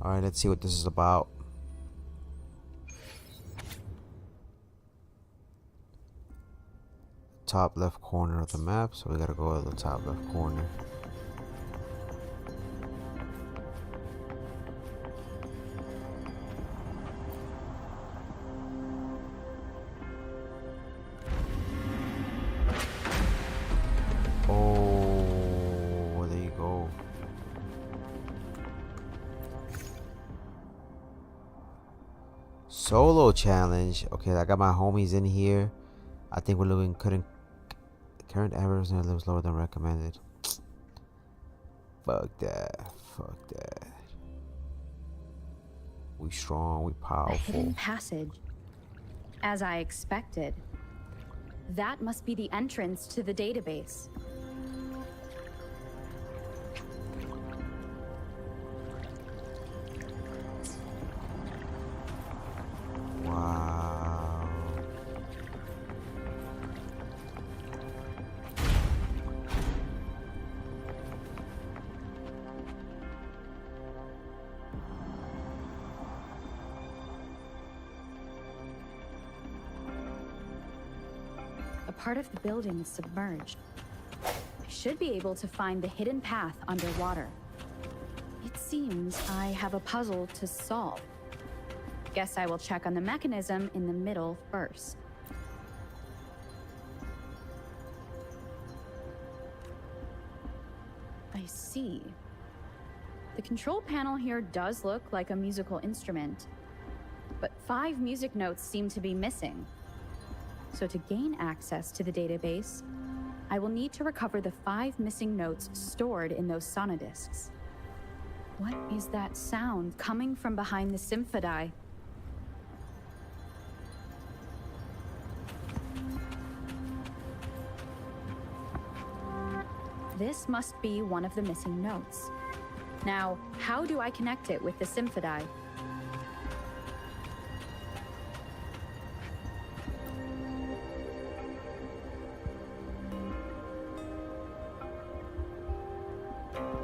Alright, let's see what this is about. Top left corner of the map, so we gotta go to the top left corner. Oh, there you go. Solo challenge. Okay, I got my homies in here. I think we're looking current average levels lower than recommended. Fuck that. Fuck that. We strong, we A powerful. hidden passage. As I expected. That must be the entrance to the database. Wow. A part of the building is submerged. I should be able to find the hidden path underwater. It seems I have a puzzle to solve. Guess I will check on the mechanism in the middle first. I see. The control panel here does look like a musical instrument, but 5 music notes seem to be missing. So to gain access to the database, I will need to recover the 5 missing notes stored in those sonodiscs. What is that sound coming from behind the symphody? This must be one of the missing notes. Now, how do I connect it with the symphody?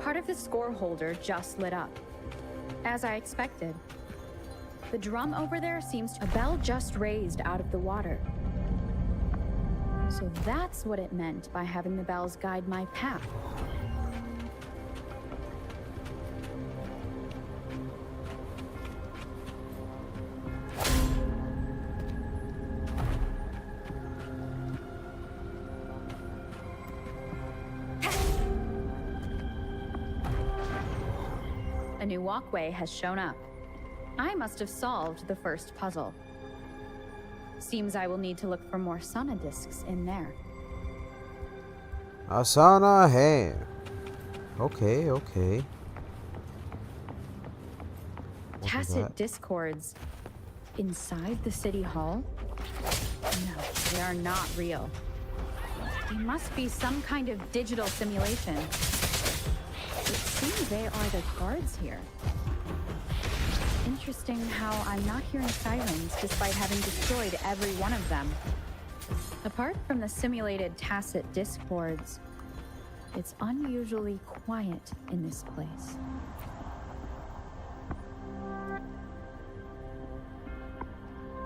Part of the score holder just lit up. As I expected. The drum over there seems to... A bell just raised out of the water. So that's what it meant by having the bells guide my path. new walkway has shown up. I must have solved the first puzzle. Seems I will need to look for more sonodiscs in there. Asana hair. Okay, okay. What was Tacit that? discords inside the city hall? No, they are not real. They must be some kind of digital simulation. It seems they are the guards here. Interesting how I'm not hearing sirens despite having destroyed every one of them. Apart from the simulated tacit discords, it's unusually quiet in this place.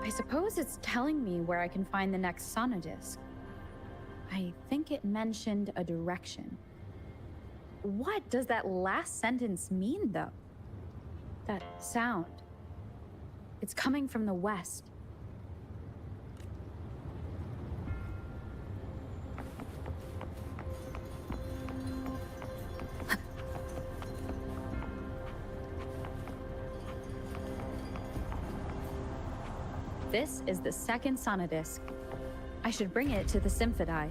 I suppose it's telling me where I can find the next sonodisc. I think it mentioned a direction. What does that last sentence mean, though? That sound. It's coming from the west. This is the second sonodisc. I should bring it to the Symphodi.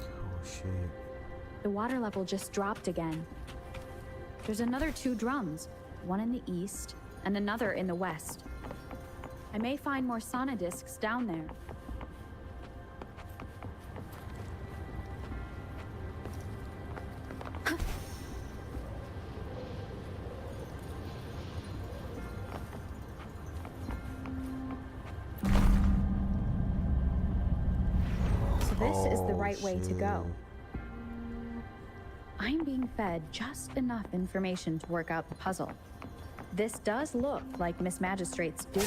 Oh shit. The water level just dropped again. There's another 2 drums, one in the east and another in the west. I may find more sonodiscs down there. So this is the right way to go. I'm being fed just enough information to work out the puzzle. This does look like Miss Magistrate's doing.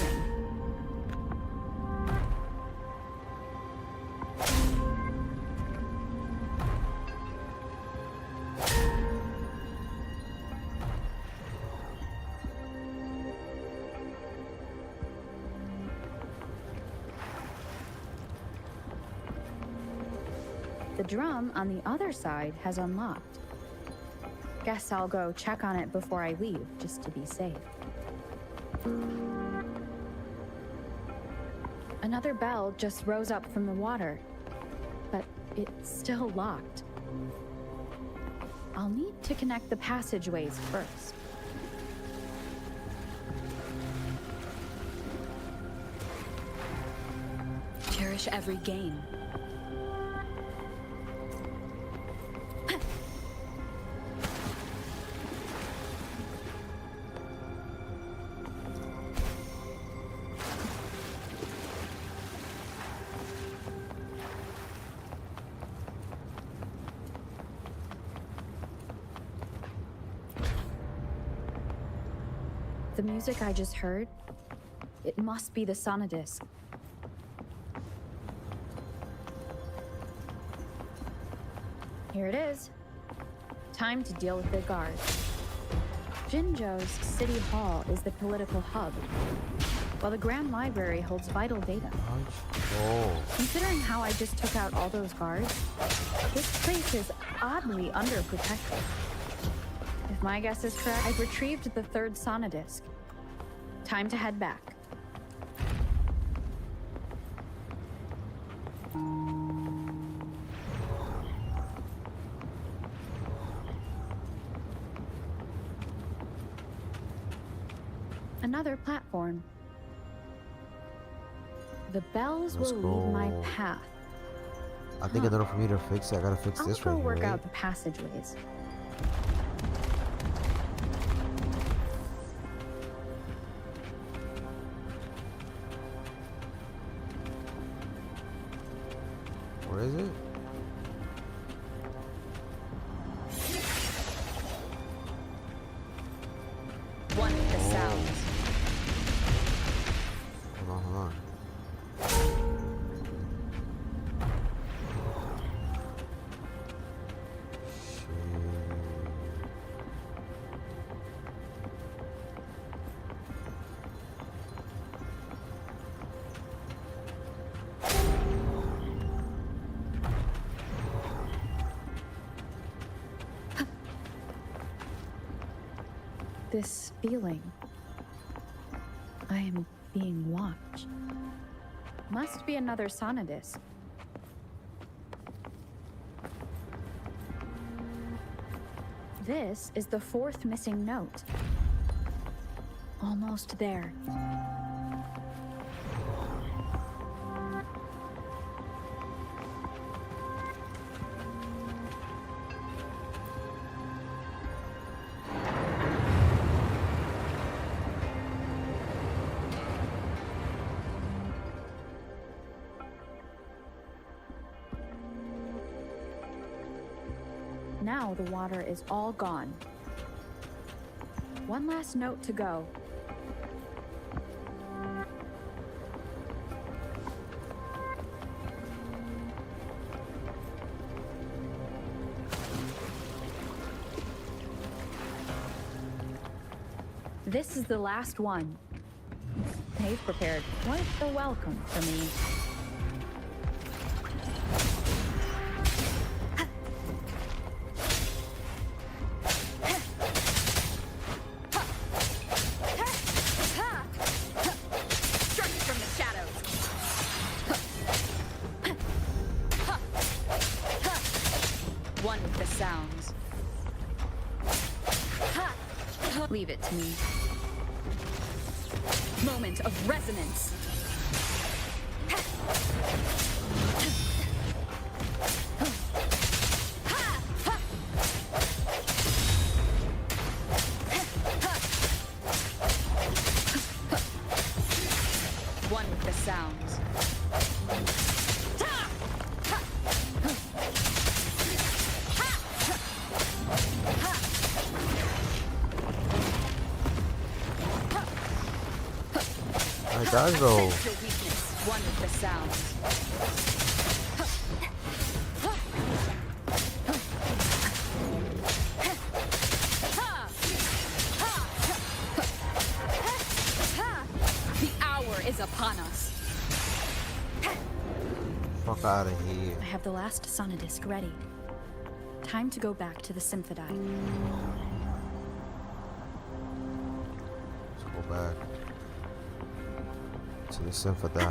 The drum on the other side has unlocked. Guess I'll go check on it before I leave, just to be safe. Another bell just rose up from the water, but it's still locked. I'll need to connect the passageways first. Cherish every gain. The music I just heard, it must be the sonodisc. Here it is. Time to deal with the guards. Jinzhou's city hall is the political hub, while the Grand Library holds vital data. Oh. Considering how I just took out all those guards, this place is oddly underprotected. If my guess is correct, I've retrieved the 3rd sonodisc. Time to head back. Another platform. The bells Let's will lead my go. path. I think in order for me to fix it, I gotta fix I'll this go right here, work right? out the passageways. Where is it? One of the sounds. Hold on, hold on. this feeling. I am being watched. Must be another sonodisc. This is the fourth missing note. Almost there. Now the water is all gone. One last note to go. This is the last one. They've prepared quite the welcome for me. One with the sounds. Leave it to me. Moment of resonance. One with the sounds. I gotta go. Sense your weakness. One with the sounds. The hour is upon us. Fuck out of here. I have the last sonodisc ready. Time to go back to the Symphony. Let's go back to the Symphony.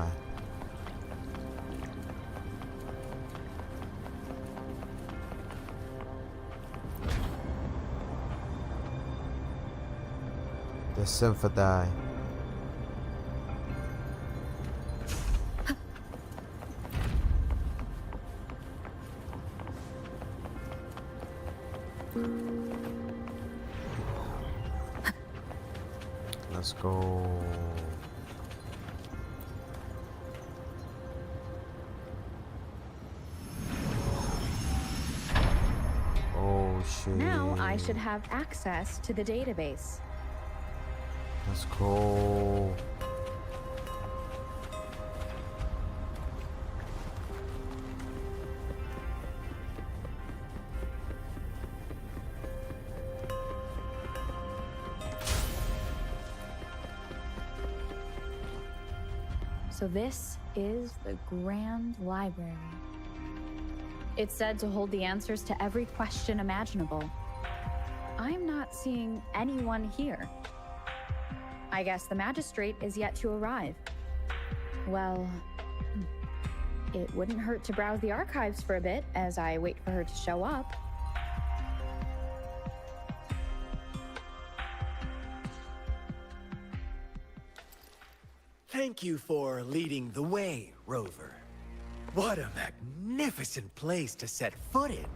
The Symphony. Let's go. Oh shit. Now I should have access to the database. Let's go. So this is the Grand Library. It's said to hold the answers to every question imaginable. I'm not seeing anyone here. I guess the magistrate is yet to arrive. Well, it wouldn't hurt to browse the archives for a bit as I wait for her to show up. Thank you for leading the way, Rover. What a magnificent place to set foot in.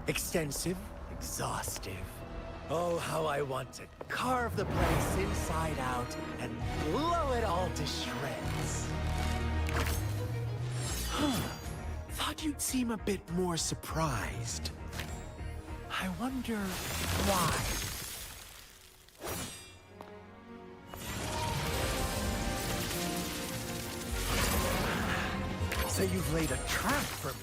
Extensive, exhaustive. Oh, how I want to carve the place inside out and blow it all to shreds. Thought you'd seem a bit more surprised. I wonder why. So you've laid a trap for me.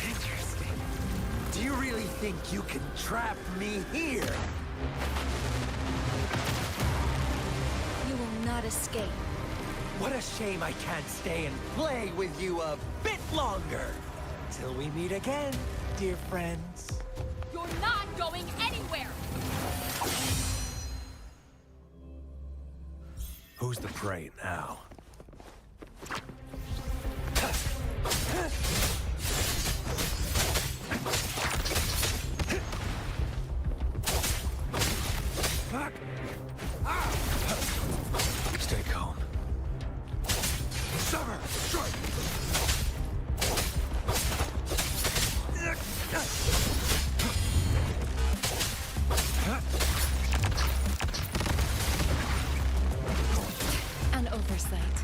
Interesting. Do you really think you can trap me here? You will not escape. What a shame I can't stay and play with you a bit longer. Till we meet again, dear friends. You're not going anywhere! Who's the prey now? Stay calm. Summer, strike! An oversight.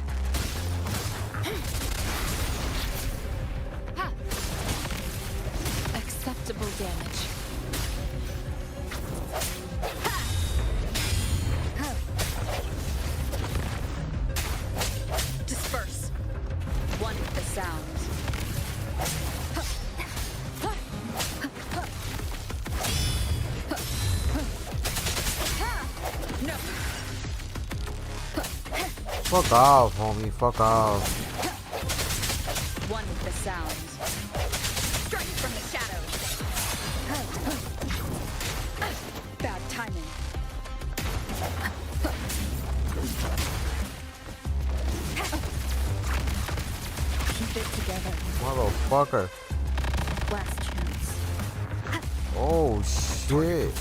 Acceptable damage. Disperse. One with the sounds. No. Fuck off, homie. Fuck off. One with the sounds. Strike from the shadows. Bad timing. Keep it together. Motherfucker. Last chance. Oh shit.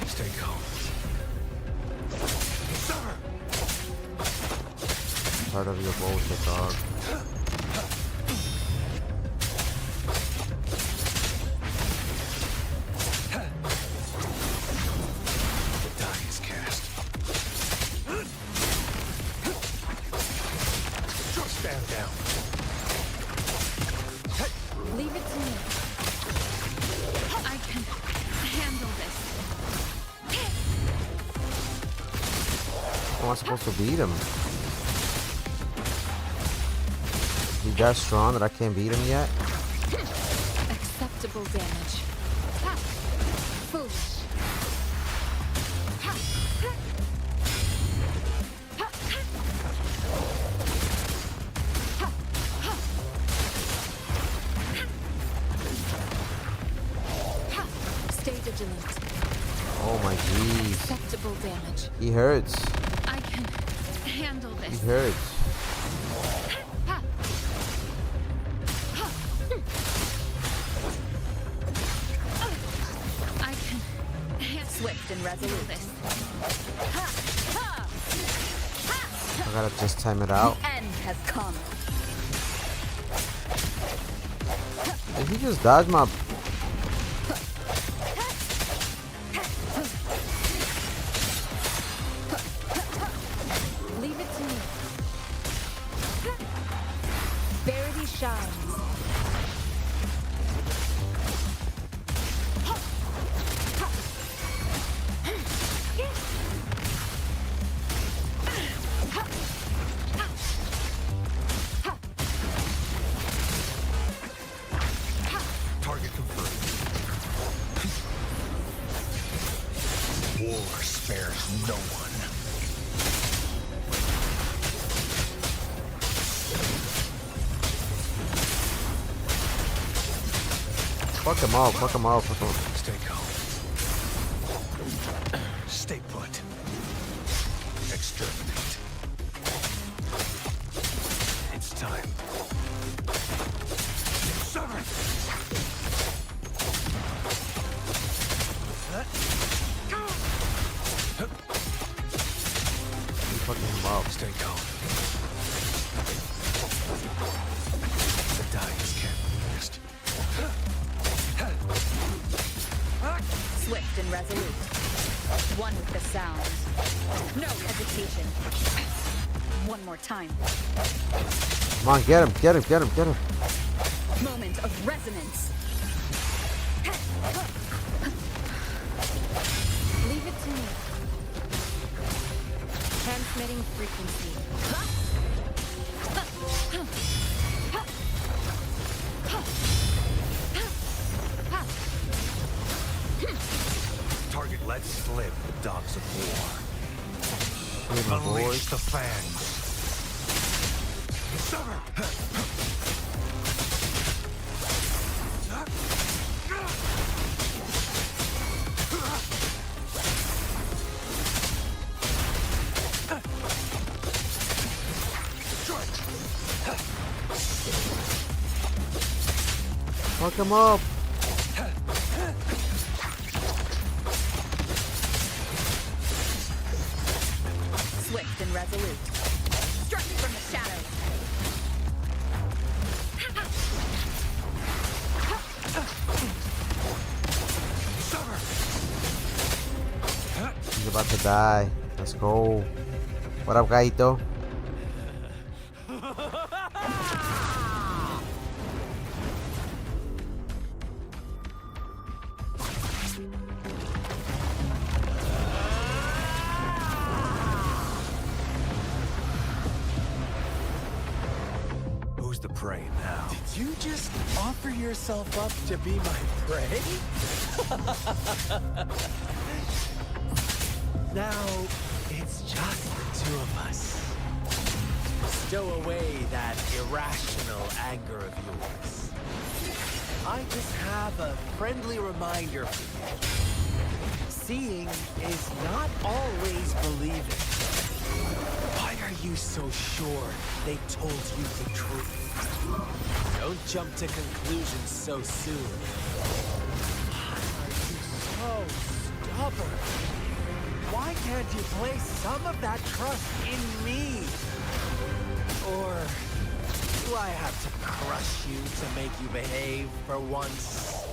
Stay calm. Summer! Part of your bullshit, dog. The die is cast. Just stand down. Leave it to me. I can handle this. How am I supposed to beat him? He that strong that I can't beat him yet? Acceptable damage. Foolish. Stay vigilant. Oh my jeez. Acceptable damage. He hurts. I can handle He this. hurts. I can Swift and resolute. I gotta just time it out. The end has come. Did he just dodge my... leave it to me. Verity shines. Target confirmed. War spares no one. Fuck him up, fuck him up, fuck him up. Stay calm. Stay put. Exterminate. It's time. Summer! You fucking him up. Stay calm. The die is cast. Swift and resolute. One with the sounds. No hesitation. One more time. Come on, get him, get him, get him, get him. Moment of resonance. Leave it to me. Transmitting frequency. Target let slip the dogs of war. Shit, my boy. Unleash the fangs. Summer. Fuck him up. Swift and resolute. Strike from the shadows. He's about to die. Let's go. What up, Gaito? Who's the prey now? Did you just offer yourself up to be my prey? Now, it's just the two of us. Stow away that irrational anger of yours. I just have a friendly reminder for you. Seeing is not always believing. Why are you so sure they told you the truth? Don't jump to conclusions so soon. Why are you so stubborn? Why can't you place some of that trust in me? Or do I have to crush you to make you behave for once?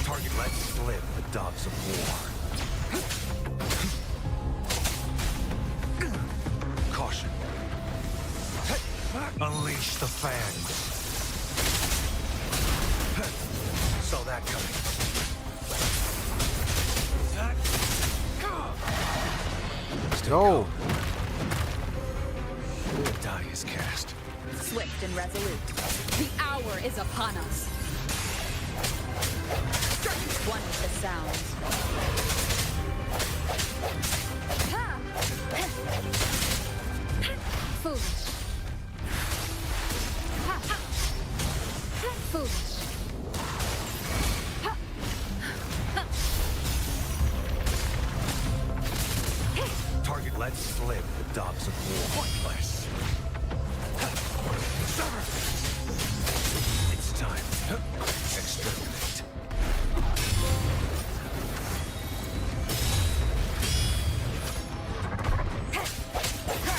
Target let slip the dogs of war. Caution. Unleash the fangs. Saw that coming. Let's go. The die is cast. Swift and resolute. The hour is upon us. Strike one with the sound. Foolish. Foolish. Target let slip the dogs of war. Pointless. It's time. Exterminate.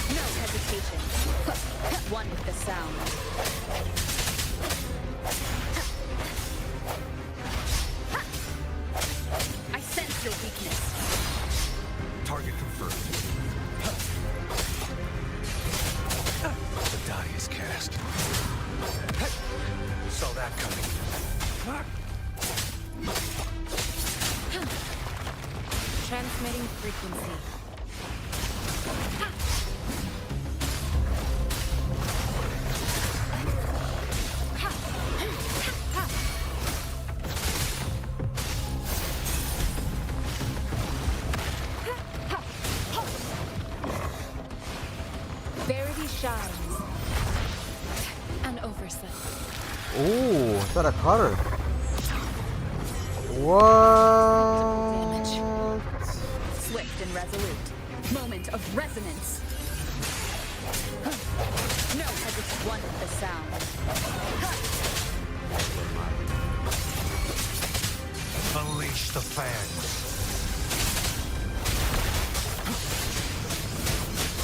No hesitation. One with the sound. I sense your weakness. Target confirmed. The die is cast. Saw that coming. Transmitting frequency. Verity shines. An oversight. Ooh, I thought I caught her. What? Swift and resolute. Moment of resonance. No hesitation. One with the sound. Unleash the fangs.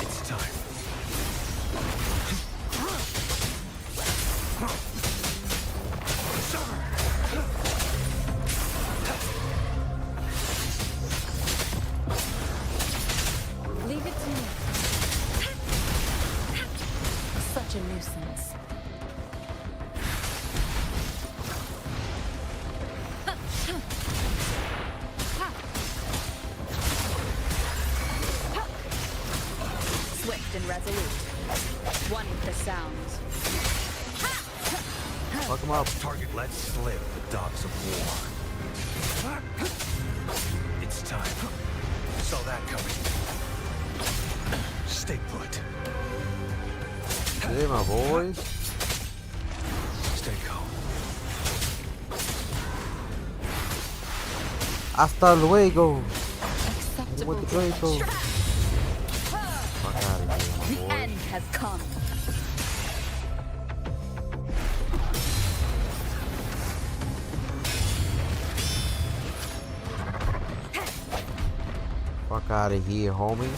It's time. Leave it to me. Such a nuisance. resolute. One with the sounds. Fuck him up. Target let slip the dogs of war. It's time. Saw that coming. Stay put. Hey, my boys. Stay calm. Hasta luego. Acceptable. With the Draco. Trap. Fuck out of here, my The boy. end has come. Fuck out of here, homie.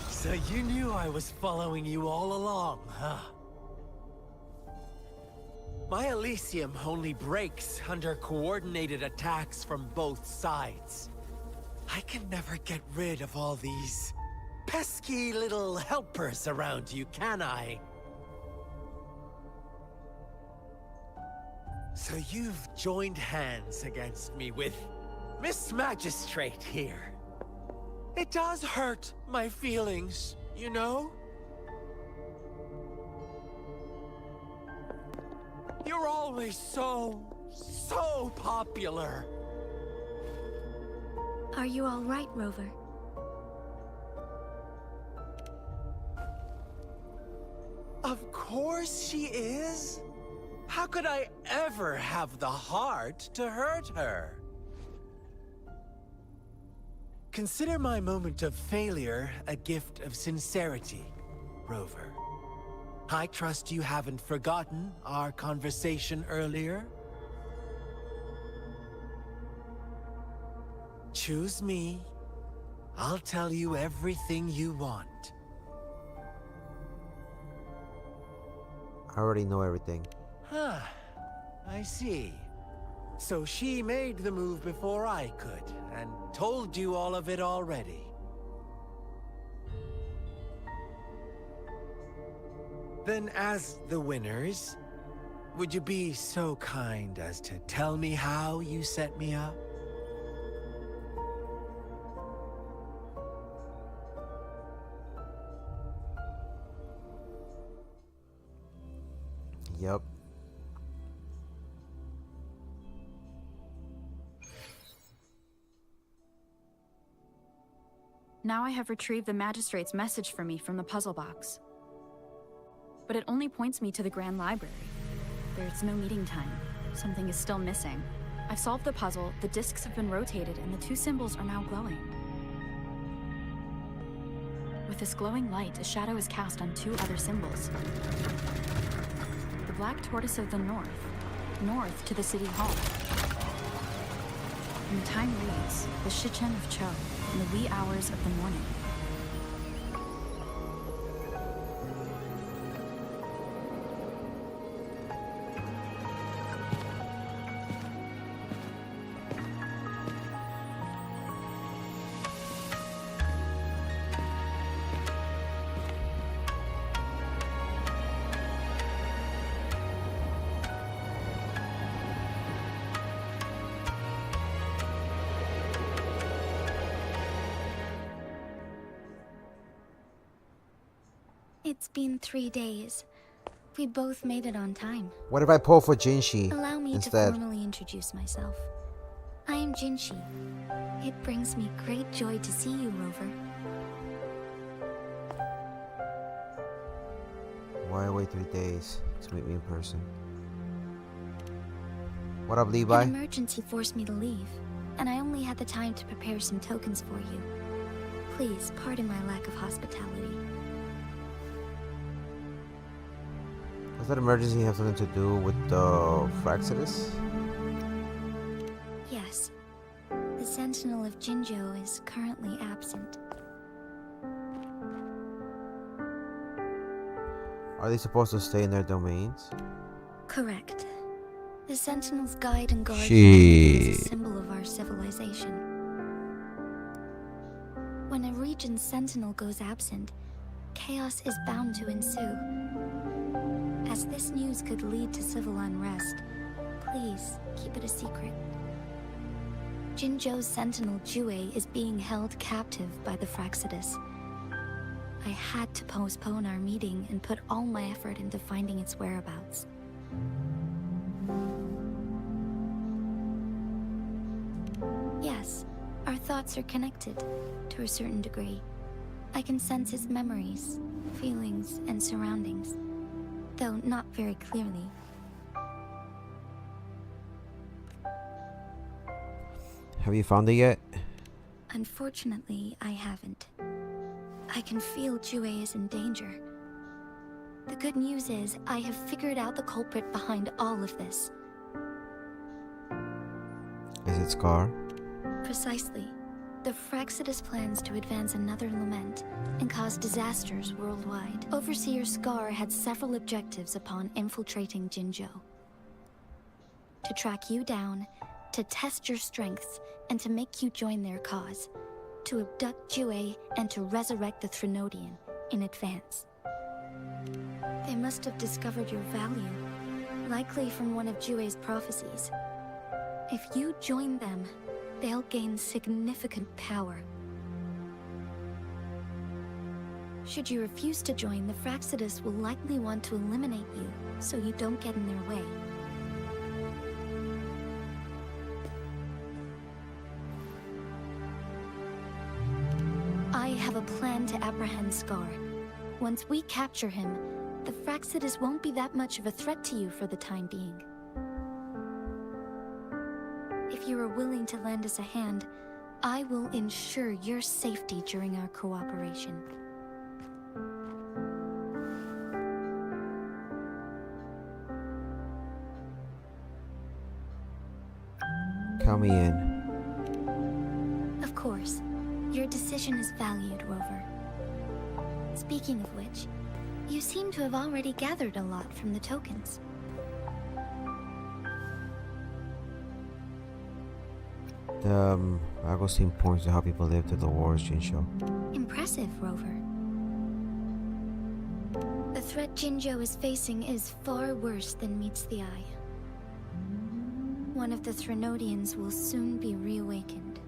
So you knew I was following you all along, huh? My Elysium only breaks under coordinated attacks from both sides. I can never get rid of all these pesky little helpers around you, can I? So you've joined hands against me with Miss Magistrate here. It does hurt my feelings, you know? You're always so popular. Are you all right, Rover? Of course she is. How could I ever have the heart to hurt her? Consider my moment of failure a gift of sincerity, Rover. I trust you haven't forgotten our conversation earlier. Choose me. I'll tell you everything you want. I already know everything. Huh. I see. So she made the move before I could, and told you all of it already. Then as the winners, would you be so kind as to tell me how you set me up? Yep. Now I have retrieved the magistrate's message for me from the puzzle box. But it only points me to the Grand Library. There's no meeting time. Something is still missing. I've solved the puzzle, the discs have been rotated, and the two symbols are now glowing. With this glowing light, a shadow is cast on two other symbols. The black tortoise of the north to the city hall. And the time reads, the Shichen of Cho, in the wee hours of the morning. It's been 3 days. We both made it on time. What if I pull for Jinshi Allow me instead? to formally introduce myself. I am Jinshi. It brings me great joy to see you, Rover. Why wait 3 days to meet me in person? What up, Levi? An emergency forced me to leave, and I only had the time to prepare some tokens for you. Please pardon my lack of hospitality. Does that emergency have something to do with the Fraxidus? Yes. The Sentinel of Jinzhou is currently absent. Are they supposed to stay in their domains? Correct. The Sentinels guide and guard Shit. humanity as a symbol of our civilization. When a region's sentinel goes absent, chaos is bound to ensue. As this news could lead to civil unrest, please keep it a secret. Jinzhou's sentinel Jue is being held captive by the Fraxidus. I had to postpone our meeting and put all my effort into finding its whereabouts. Yes, our thoughts are connected, to a certain degree. I can sense his memories, feelings, and surroundings, though not very clearly. Have you found it yet? Unfortunately, I haven't. I can feel Jue is in danger. The good news is, I have figured out the culprit behind all of this. Is it Scar? Precisely. The Fraxidus plans to advance another lament and cause disasters worldwide. Overseer Scar had several objectives upon infiltrating Jinzhou. To track you down, to test your strengths, and to make you join their cause. To abduct Jue and to resurrect the Threnodian in advance. They must have discovered your value, likely from one of Jue's prophecies. If you join them, they'll gain significant power. Should you refuse to join, the Fraxidus will likely want to eliminate you, so you don't get in their way. I have a plan to apprehend Scar. Once we capture him, the Fraxidus won't be that much of a threat to you for the time being. If you are willing to lend us a hand, I will ensure your safety during our cooperation. Count me in. Of course. Your decision is valued, Rover. Speaking of which, you seem to have already gathered a lot from the tokens. Agustin points to how people live through the wars, Jinzhou. Impressive, Rover. The threat Jinzhou is facing is far worse than meets the eye. One of the Threnodians will soon be reawakened.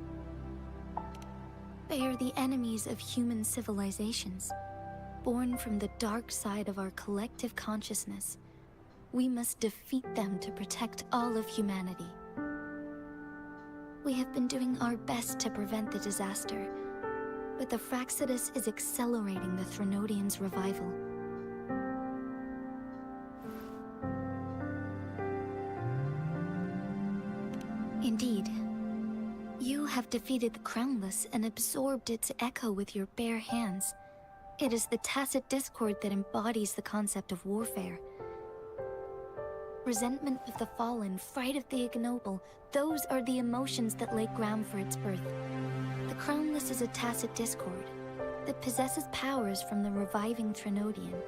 They are the enemies of human civilizations, born from the dark side of our collective consciousness. We must defeat them to protect all of humanity. We have been doing our best to prevent the disaster, but the Fraxidus is accelerating the Threnodians' revival. Indeed. You have defeated the Crownless and absorbed its echo with your bare hands. It is the tacit discord that embodies the concept of warfare. Resentment of the fallen, fright of the ignoble, those are the emotions that lay ground for its birth. The Crownless is a tacit discord that possesses powers from the reviving Threnodian.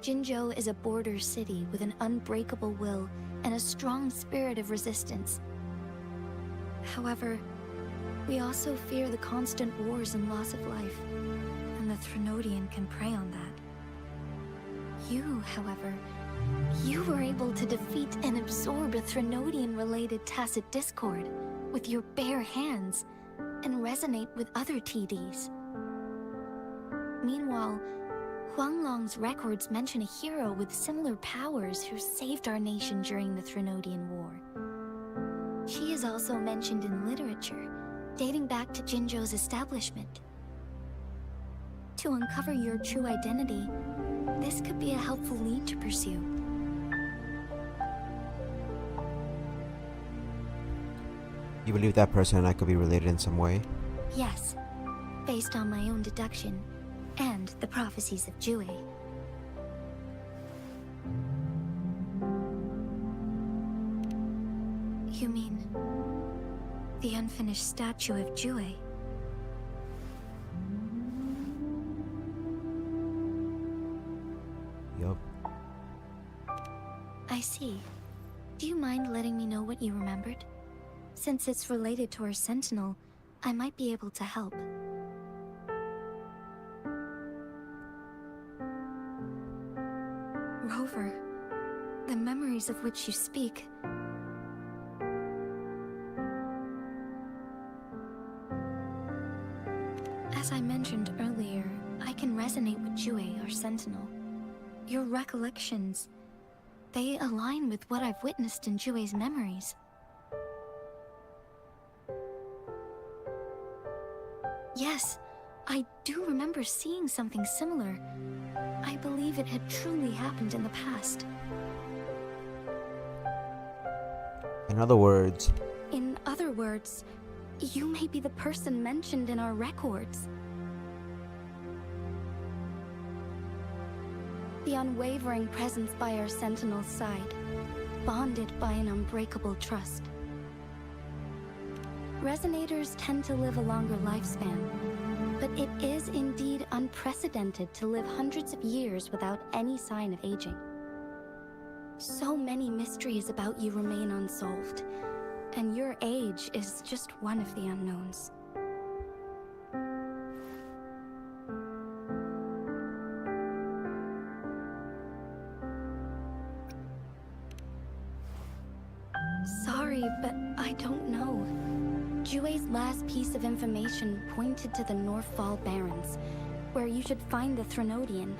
Jinzhou is a border city with an unbreakable will and a strong spirit of resistance. However, we also fear the constant wars and loss of life, and the Threnodian can prey on that. You, however, you were able to defeat and absorb a Threnodian-related tacit discord with your bare hands and resonate with other TDs. Meanwhile, Huanglong's records mention a hero with similar powers who saved our nation during the Threnodian War. She is also mentioned in literature, dating back to Jinzhou's establishment. To uncover your true identity, this could be a helpful lead to pursue. You believe that person and I could be related in some way? Yes, based on my own deduction, and the prophecies of Jue. You mean the unfinished statue of Jue? see. Do you mind letting me know what you remembered? Since it's related to our sentinel, I might be able to help. Rover, the memories of which you speak. As I mentioned earlier, I can resonate with Jue, our sentinel. Your recollections, they align with what I've witnessed in Jue's memories. Yes, I do remember seeing something similar. I believe it had truly happened in the past. In other words, you may be the person mentioned in our records. The unwavering presence by our sentinel's side, bonded by an unbreakable trust. Resonators tend to live a longer lifespan, but it is indeed unprecedented to live hundreds of years without any sign of aging. So many mysteries about you remain unsolved, and your age is just one of the unknowns. Sorry, but I don't know. Jue's last piece of information pointed to the Northfall Barrens, where you should find the Threnodian.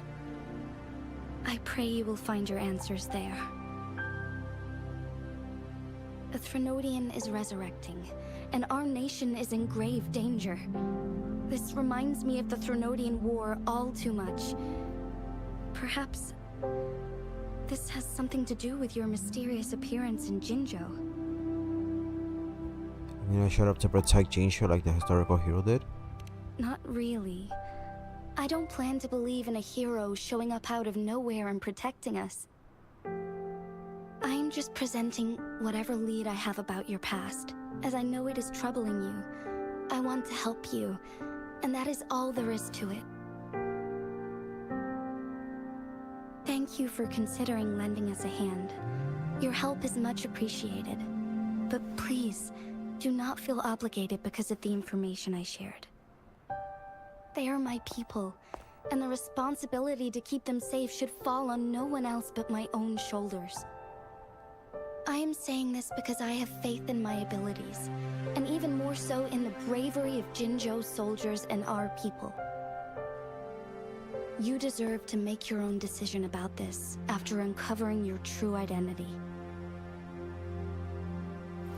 I pray you will find your answers there. The Threnodian is resurrecting, and our nation is in grave danger. This reminds me of the Threnodian War all too much. Perhaps this has something to do with your mysterious appearance in Jinzhou. I mean, I showed up to protect Jinzhou like the historical hero did? Not really. I don't plan to believe in a hero showing up out of nowhere and protecting us. I'm just presenting whatever lead I have about your past, as I know it is troubling you. I want to help you, and that is all there is to it. Thank you for considering lending us a hand. Your help is much appreciated. But please, do not feel obligated because of the information I shared. They are my people, and the responsibility to keep them safe should fall on no one else but my own shoulders. I am saying this because I have faith in my abilities, and even more so in the bravery of Jinzhou's soldiers and our people. You deserve to make your own decision about this after uncovering your true identity.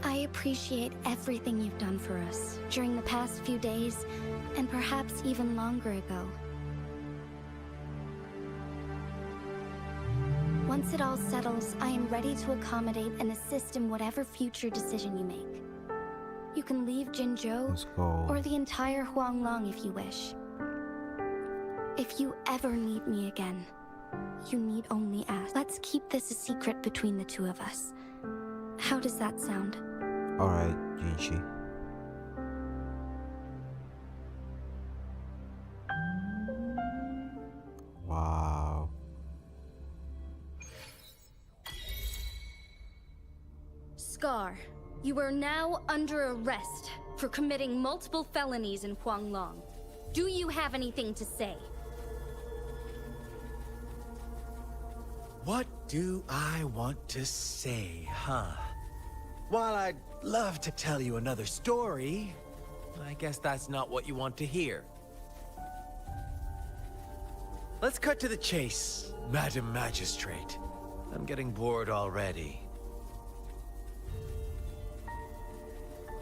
I appreciate everything you've done for us during the past few days, and perhaps even longer ago. Once it all settles, I am ready to accommodate and assist in whatever future decision you make. You can leave Jinzhou or the entire Huanglong if you wish. If you ever need me again, you need only ask. Let's keep this a secret between the two of us. How does that sound? Alright, Jinshi. Wow. Scar, you are now under arrest for committing multiple felonies in Huanglong. Do you have anything to say? What do I want to say, huh? While I'd love to tell you another story, I guess that's not what you want to hear. Let's cut to the chase, Madam Magistrate. I'm getting bored already.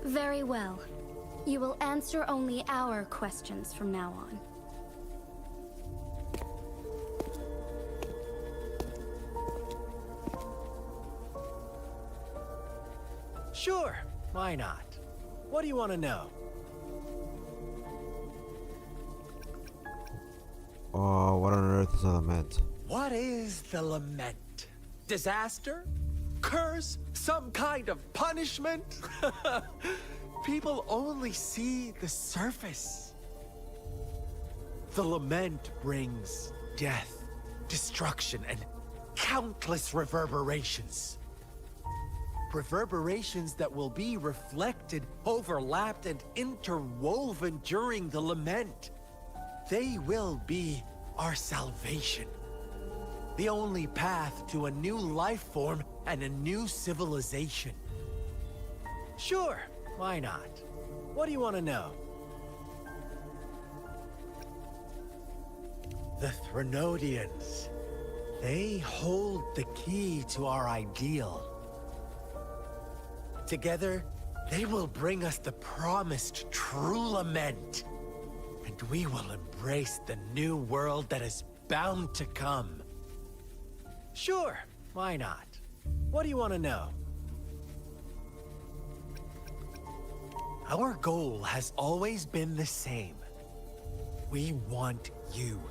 Very well. You will answer only our questions from now on. Sure, why not? What do you want to know? Oh, what on earth is a lament? What is the lament? Disaster? Curse? Some kind of punishment? People only see the surface. The lament brings death, destruction, and countless reverberations. Reverberations that will be reflected, overlapped, and interwoven during the lament. They will be our salvation. The only path to a new life form and a new civilization. Sure, why not? What do you want to know? The Threnodians. They hold the key to our ideal. Together, they will bring us the promised true lament. And we will embrace the new world that is bound to come. Sure, why not? What do you want to know? Our goal has always been the same. We want you.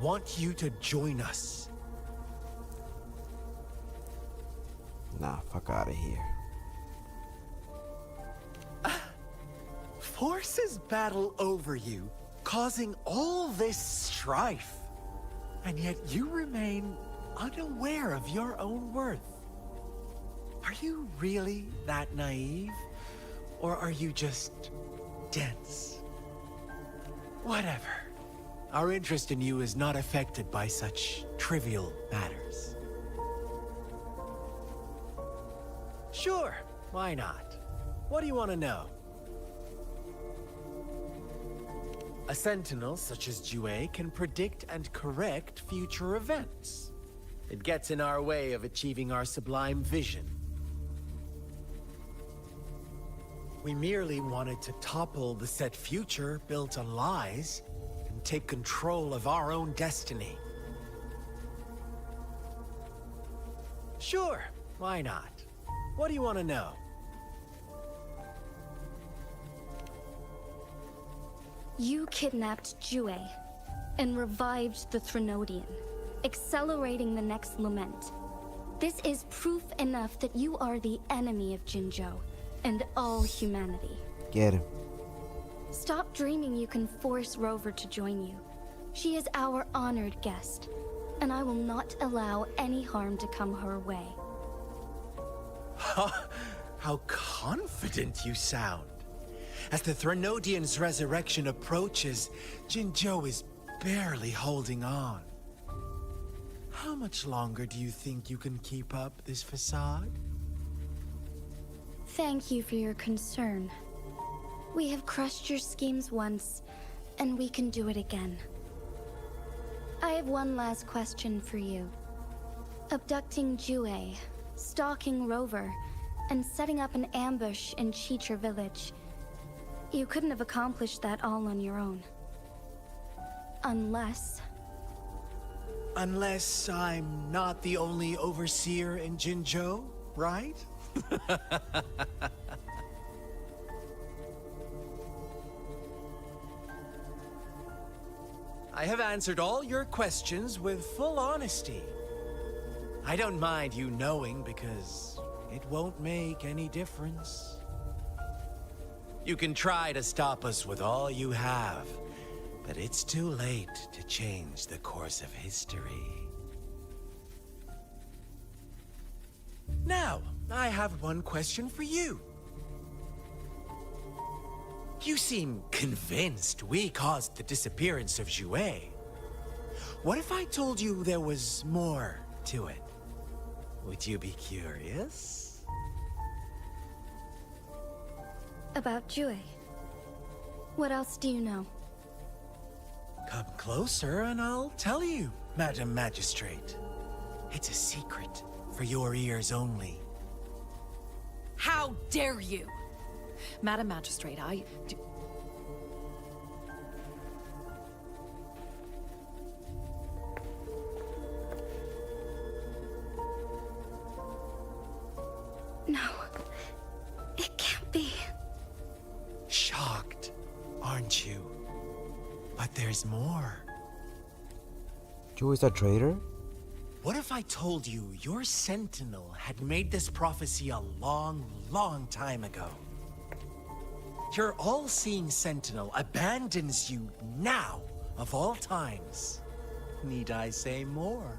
Want you to join us. Nah, fuck out of here. Forces battle over you, causing all this strife. And yet you remain unaware of your own worth. Are you really that naive? Or are you just dense? Whatever. Our interest in you is not affected by such trivial matters. Sure, why not? What do you want to know? A sentinel such as Jue can predict and correct future events. It gets in our way of achieving our sublime vision. We merely wanted to topple the set future built on lies and take control of our own destiny. Sure, why not? What do you want to know? You kidnapped Jue and revived the Threnodian, accelerating the next lament. This is proof enough that you are the enemy of Jinzhou and all humanity. Get him. Stop dreaming you can force Rover to join you. She is our honored guest, and I will not allow any harm to come her way. How confident you sound. As the Threnodian's resurrection approaches, Jinzhou is barely holding on. How much longer do you think you can keep up this facade? Thank you for your concern. We have crushed your schemes once, and we can do it again. I have one last question for you. Abducting Jue, stalking Rover, and setting up an ambush in Chicha village. You couldn't have accomplished that all on your own. Unless I'm not the only overseer in Jinzhou, right? I have answered all your questions with full honesty. I don't mind you knowing because it won't make any difference. You can try to stop us with all you have, but it's too late to change the course of history. Now, I have one question for you. You seem convinced we caused the disappearance of Jue. What if I told you there was more to it? Would you be curious? about Jue. What else do you know? Come closer and I'll tell you, Madam Magistrate. It's a secret for your ears only. How dare you! Madam Magistrate, No. It can't be. Shocked, aren't you? But there's more. Joe is a traitor? What if I told you your sentinel had made this prophecy a long, long time ago? Your all-seeing sentinel abandons you now, of all times. Need I say more?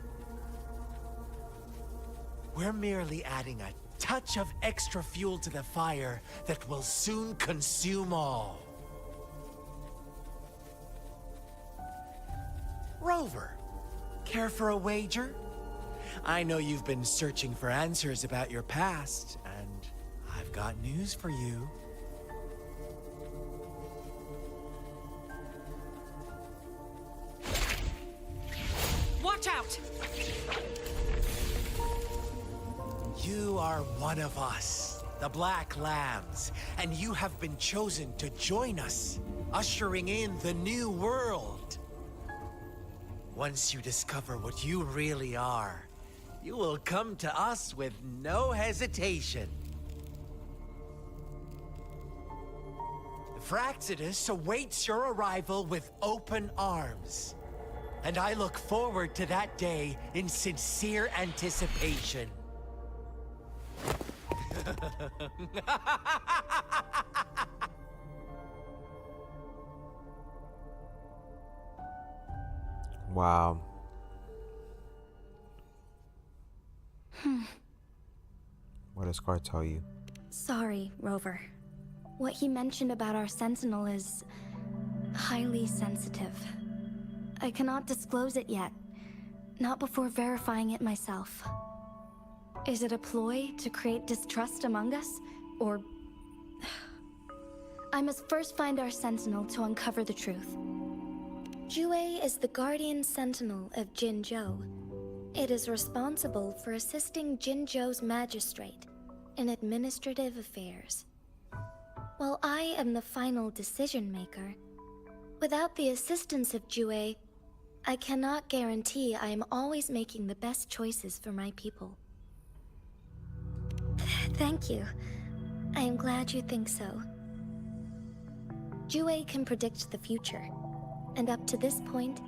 We're merely adding a touch of extra fuel to the fire that will soon consume all. Rover, care for a wager? I know you've been searching for answers about your past, and I've got news for you. Watch out! You are one of us, the Black Lambs, and you have been chosen to join us, ushering in the new world. Once you discover what you really are, you will come to us with no hesitation. Fraxidus awaits your arrival with open arms, and I look forward to that day in sincere anticipation. Wow. What does Scar tell you? Sorry, Rover. What he mentioned about our Sentinel is highly sensitive. I cannot disclose it yet, not before verifying it myself. Is it a ploy to create distrust among us, or... I must first find our Sentinel to uncover the truth. Jue is the guardian sentinel of Jinzhou. It is responsible for assisting Jinzhou's magistrate in administrative affairs. While I am the final decision maker, without the assistance of Jue, I cannot guarantee I am always making the best choices for my people. Thank you. I am glad you think so. Jue can predict the future, and up to this point,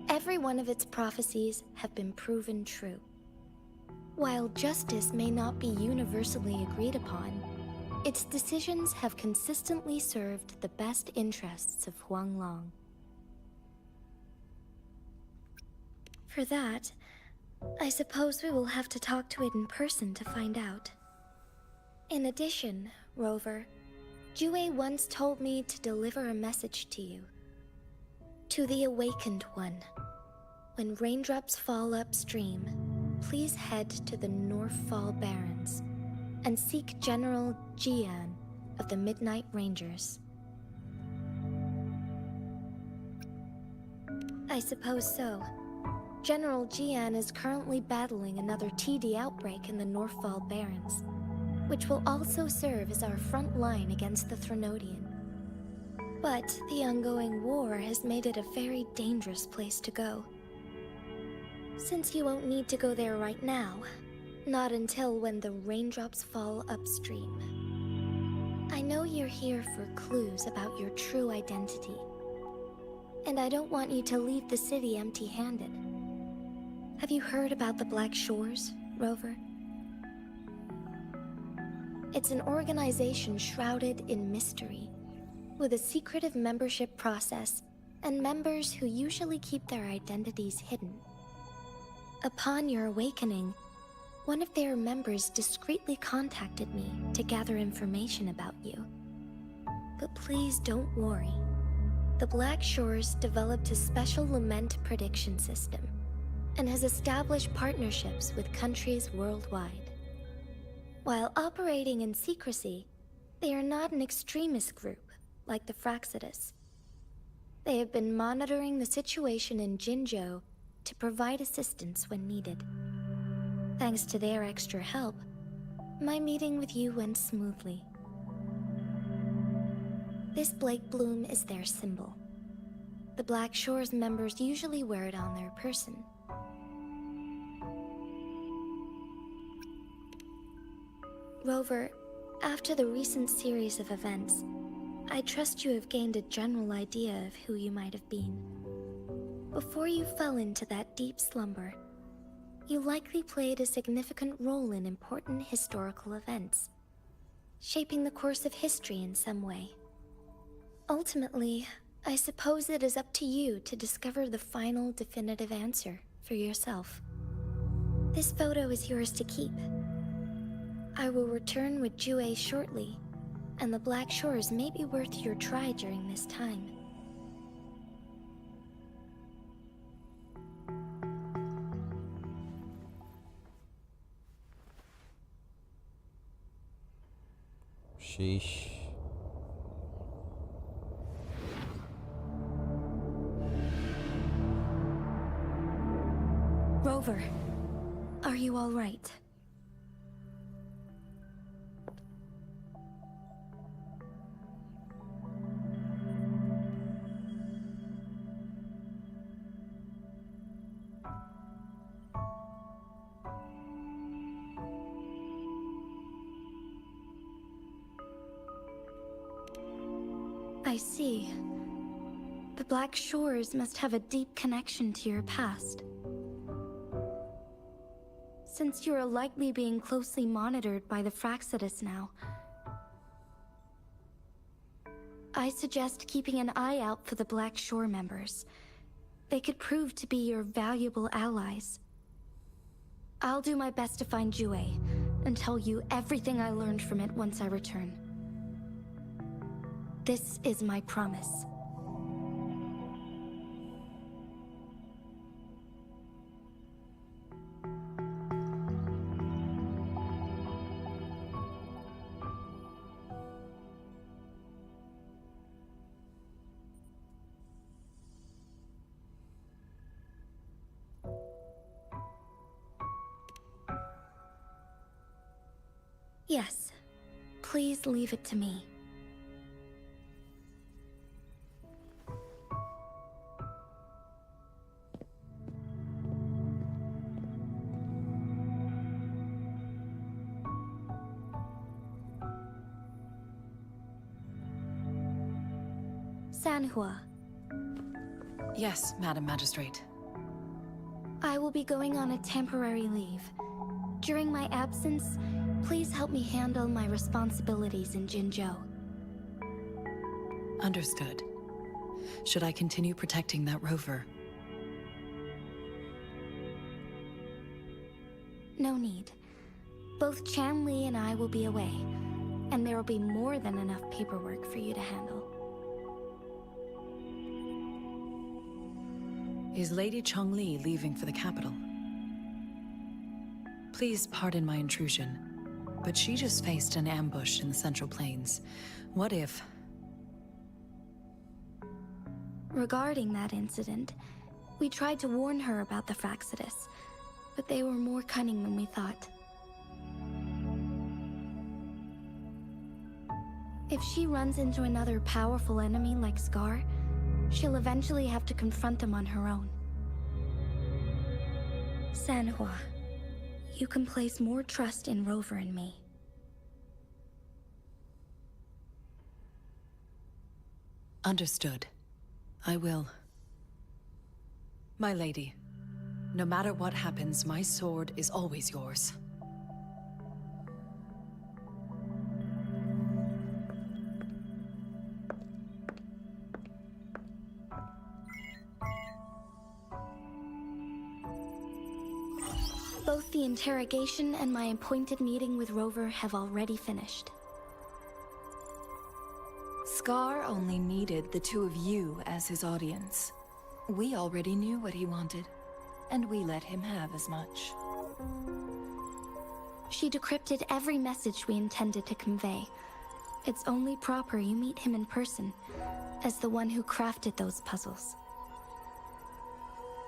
every one of its prophecies have been proven true. While justice may not be universally agreed upon, its decisions have consistently served the best interests of Huanglong. For that, I suppose we will have to talk to it in person to find out. In addition, Rover, Jue once told me to deliver a message to you. To the Awakened One. When raindrops fall upstream, please head to the Northfall Barrens and seek General Jian of the Midnight Rangers. I suppose so. General Jian is currently battling another TD outbreak in the Northfall Barrens, which will also serve as our front line against the Threnodian. But the ongoing war has made it a very dangerous place to go. Since you won't need to go there right now, not until when the raindrops fall upstream. I know you're here for clues about your true identity, and I don't want you to leave the city empty-handed. Have you heard about the Black Shores, Rover? It's an organization shrouded in mystery, with a secretive membership process and members who usually keep their identities hidden. Upon your awakening, one of their members discreetly contacted me to gather information about you. But please don't worry. The Black Shores developed a special lament prediction system and has established partnerships with countries worldwide. While operating in secrecy, they are not an extremist group like the Fraxidus. They have been monitoring the situation in Jinzhou to provide assistance when needed. Thanks to their extra help, my meeting with you went smoothly. This Blake Bloom is their symbol. The Black Shores members usually wear it on their person. Rover, after the recent series of events, I trust you have gained a general idea of who you might have been. Before you fell into that deep slumber, you likely played a significant role in important historical events, shaping the course of history in some way. Ultimately, I suppose it is up to you to discover the final definitive answer for yourself. This photo is yours to keep. I will return with Jue shortly, and the Black Shores may be worth your try during this time. Sheesh. Rover, are you all right? I see. The Black Shores must have a deep connection to your past. Since you are likely being closely monitored by the Fractsidus now, I suggest keeping an eye out for the Black Shore members. They could prove to be your valuable allies. I'll do my best to find Jue and tell you everything I learned from it once I return. This is my promise. Yes, please leave it to me. Sanhua. Yes, Madam Magistrate. I will be going on a temporary leave. During my absence, please help me handle my responsibilities in Jinzhou. Understood. Should I continue protecting that rover? No need. Both Chan Li and I will be away, and there will be more than enough paperwork for you to handle. Is Lady Chongli leaving for the capital? Please pardon my intrusion, but she just faced an ambush in the Central Plains. What if... Regarding that incident, we tried to warn her about the Fractsidus, but they were more cunning than we thought. If she runs into another powerful enemy like Scar, she'll eventually have to confront him on her own. Sanhua, you can place more trust in Rover and me. Understood. I will. My lady, no matter what happens, my sword is always yours. Both the interrogation and my appointed meeting with Rover have already finished. Scar only needed the two of you as his audience. We already knew what he wanted, and we let him have as much. She decrypted every message we intended to convey. It's only proper you meet him in person, as the one who crafted those puzzles.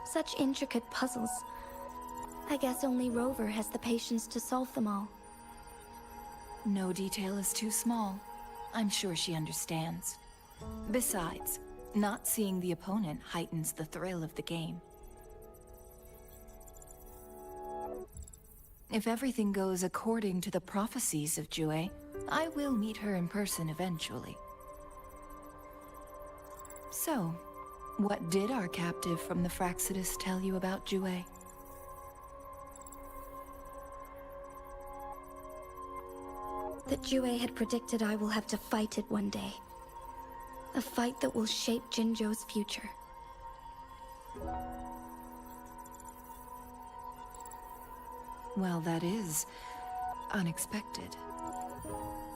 Such intricate puzzles. I guess only Rover has the patience to solve them all. No detail is too small. I'm sure she understands. Besides, not seeing the opponent heightens the thrill of the game. If everything goes according to the prophecies of Jue, I will meet her in person eventually. So, what did our captive from the Fractsidus tell you about Jue? That Jue had predicted I will have to fight it one day. A fight that will shape Jinzhou's future. Well, that is unexpected.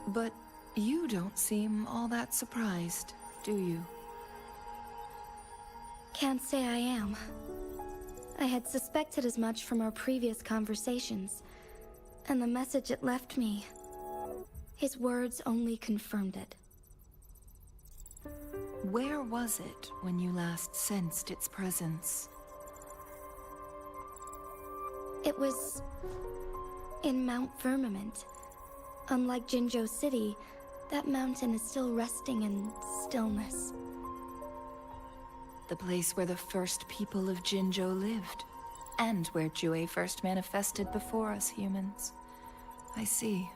But you don't seem all that surprised, do you? Can't say I am. I had suspected as much from our previous conversations, and the message it left me, his words only confirmed it. Where was it when you last sensed its presence? It was in Mount Firmament. Unlike Jinzhou City, that mountain is still resting in stillness. The place where the first people of Jinzhou lived, and where Jue first manifested before us humans. I see.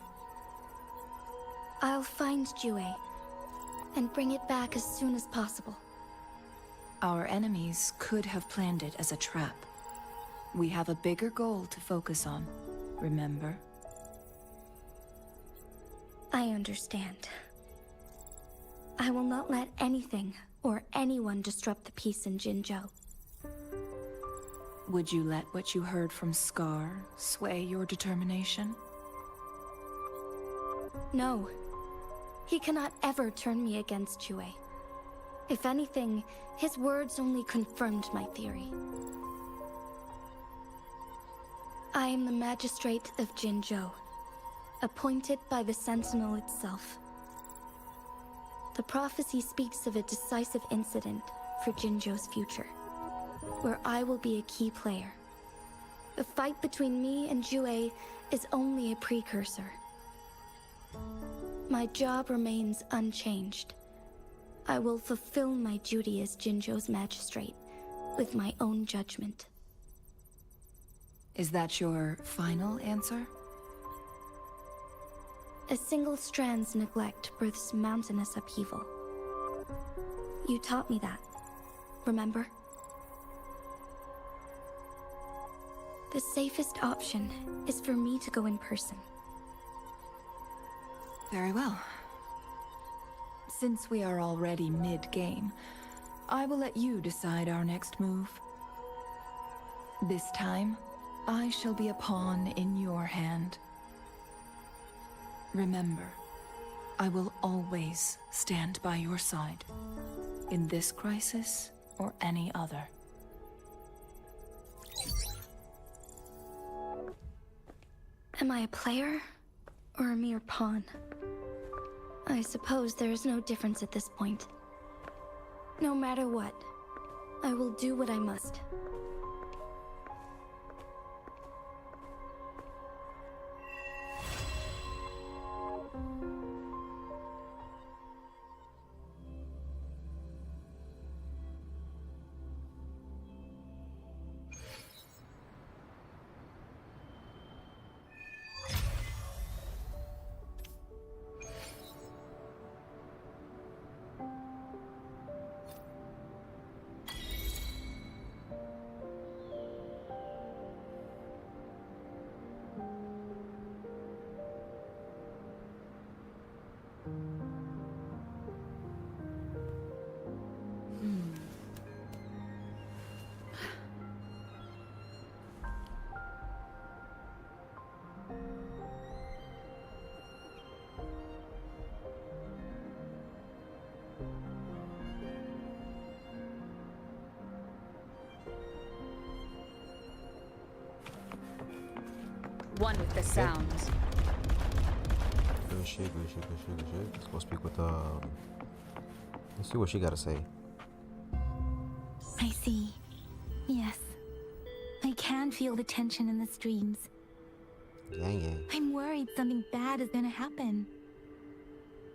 I'll find Jue and bring it back as soon as possible. Our enemies could have planned it as a trap. We have a bigger goal to focus on, remember? I understand. I will not let anything or anyone disrupt the peace in Jinzhou. Would you let what you heard from Scar sway your determination? No. He cannot ever turn me against Jue. If anything, his words only confirmed my theory. I am the magistrate of Jinzhou, appointed by the Sentinel itself. The prophecy speaks of a decisive incident for Jinzhou's future, where I will be a key player. The fight between me and Jue is only a precursor. My job remains unchanged. I will fulfill my duty as Jinzhou's magistrate with my own judgment. Is that your final answer? A single strand's neglect births mountainous upheaval. You taught me that, remember? The safest option is for me to go in person. Very well. Since we are already mid-game, I will let you decide our next move. This time, I shall be a pawn in your hand. Remember, I will always stand by your side, in this crisis or any other. Am I a player or a mere pawn? I suppose there is no difference at this point. No matter what, I will do what I must. One with the sounds. Good shit. Let's go speak with let's see what she gotta say. I see. Yes. I can feel the tension in the streams. Yang. I'm worried something bad is gonna happen.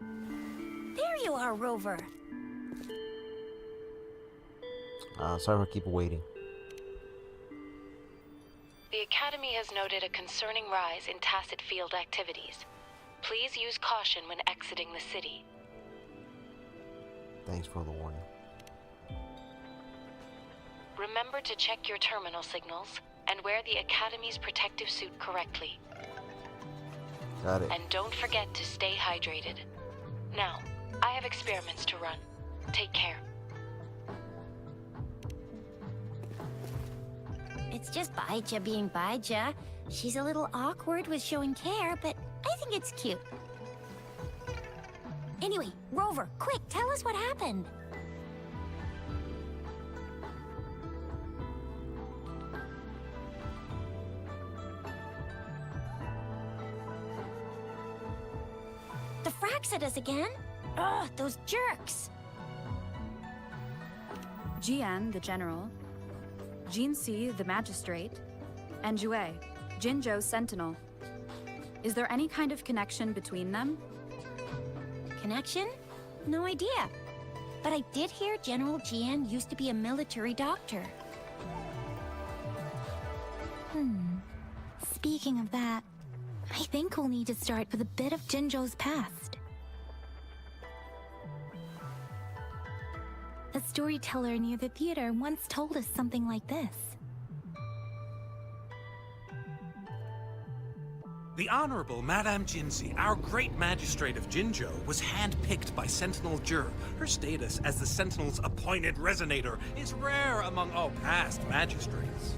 There you are, Rover. Sorry for keeping waiting. The Academy has noted a concerning rise in tacit field activities. Please use caution when exiting the city. Thanks for the warning. Remember to check your terminal signals and wear the Academy's protective suit correctly. Got it. And don't forget to stay hydrated. Now, I have experiments to run. Take care. It's just Baija being Baija. She's a little awkward with showing care, but I think it's cute. Anyway, Rover, quick, tell us what happened. The Fraxitas again? Ugh, those jerks! Jian, the general, Jinxi, the magistrate, and Jue, Jinzhou's sentinel. Is there any kind of connection between them? Connection? No idea. But I did hear General Jian used to be a military doctor. Speaking of that, I think we'll need to start with a bit of Jinzhou's past. A storyteller near the theater once told us something like this. The Honorable Madame Jinxi, our great magistrate of Jinzhou, was handpicked by Sentinel Jur. Her status as the Sentinel's appointed Resonator is rare among all past magistrates.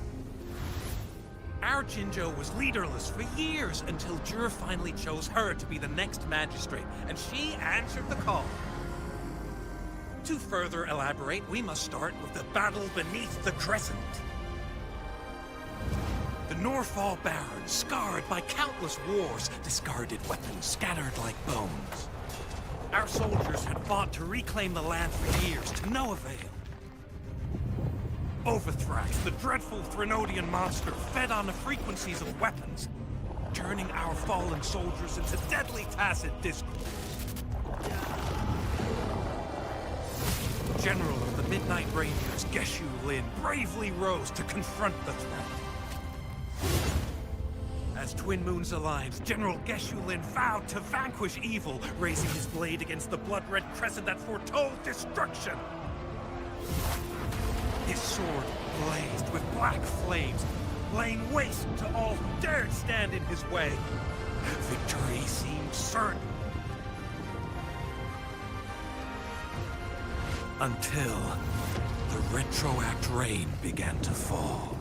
Our Jinzhou was leaderless for years until Jur finally chose her to be the next magistrate, and she answered the call. To further elaborate, we must start with the battle beneath the Crescent. The Norfall Barons, scarred by countless wars, discarded weapons scattered like bones. Our soldiers had fought to reclaim the land for years, to no avail. Overthrax, the dreadful Threnodian monster, fed on the frequencies of weapons, turning our fallen soldiers into deadly tacit discords. General of the Midnight Rangers, Geshu Lin, bravely rose to confront the threat. As Twin Moons aligned, General Geshu Lin vowed to vanquish evil, raising his blade against the blood-red crescent that foretold destruction. His sword blazed with black flames, laying waste to all who dared stand in his way. Victory seemed certain. Until the retroact rain began to fall.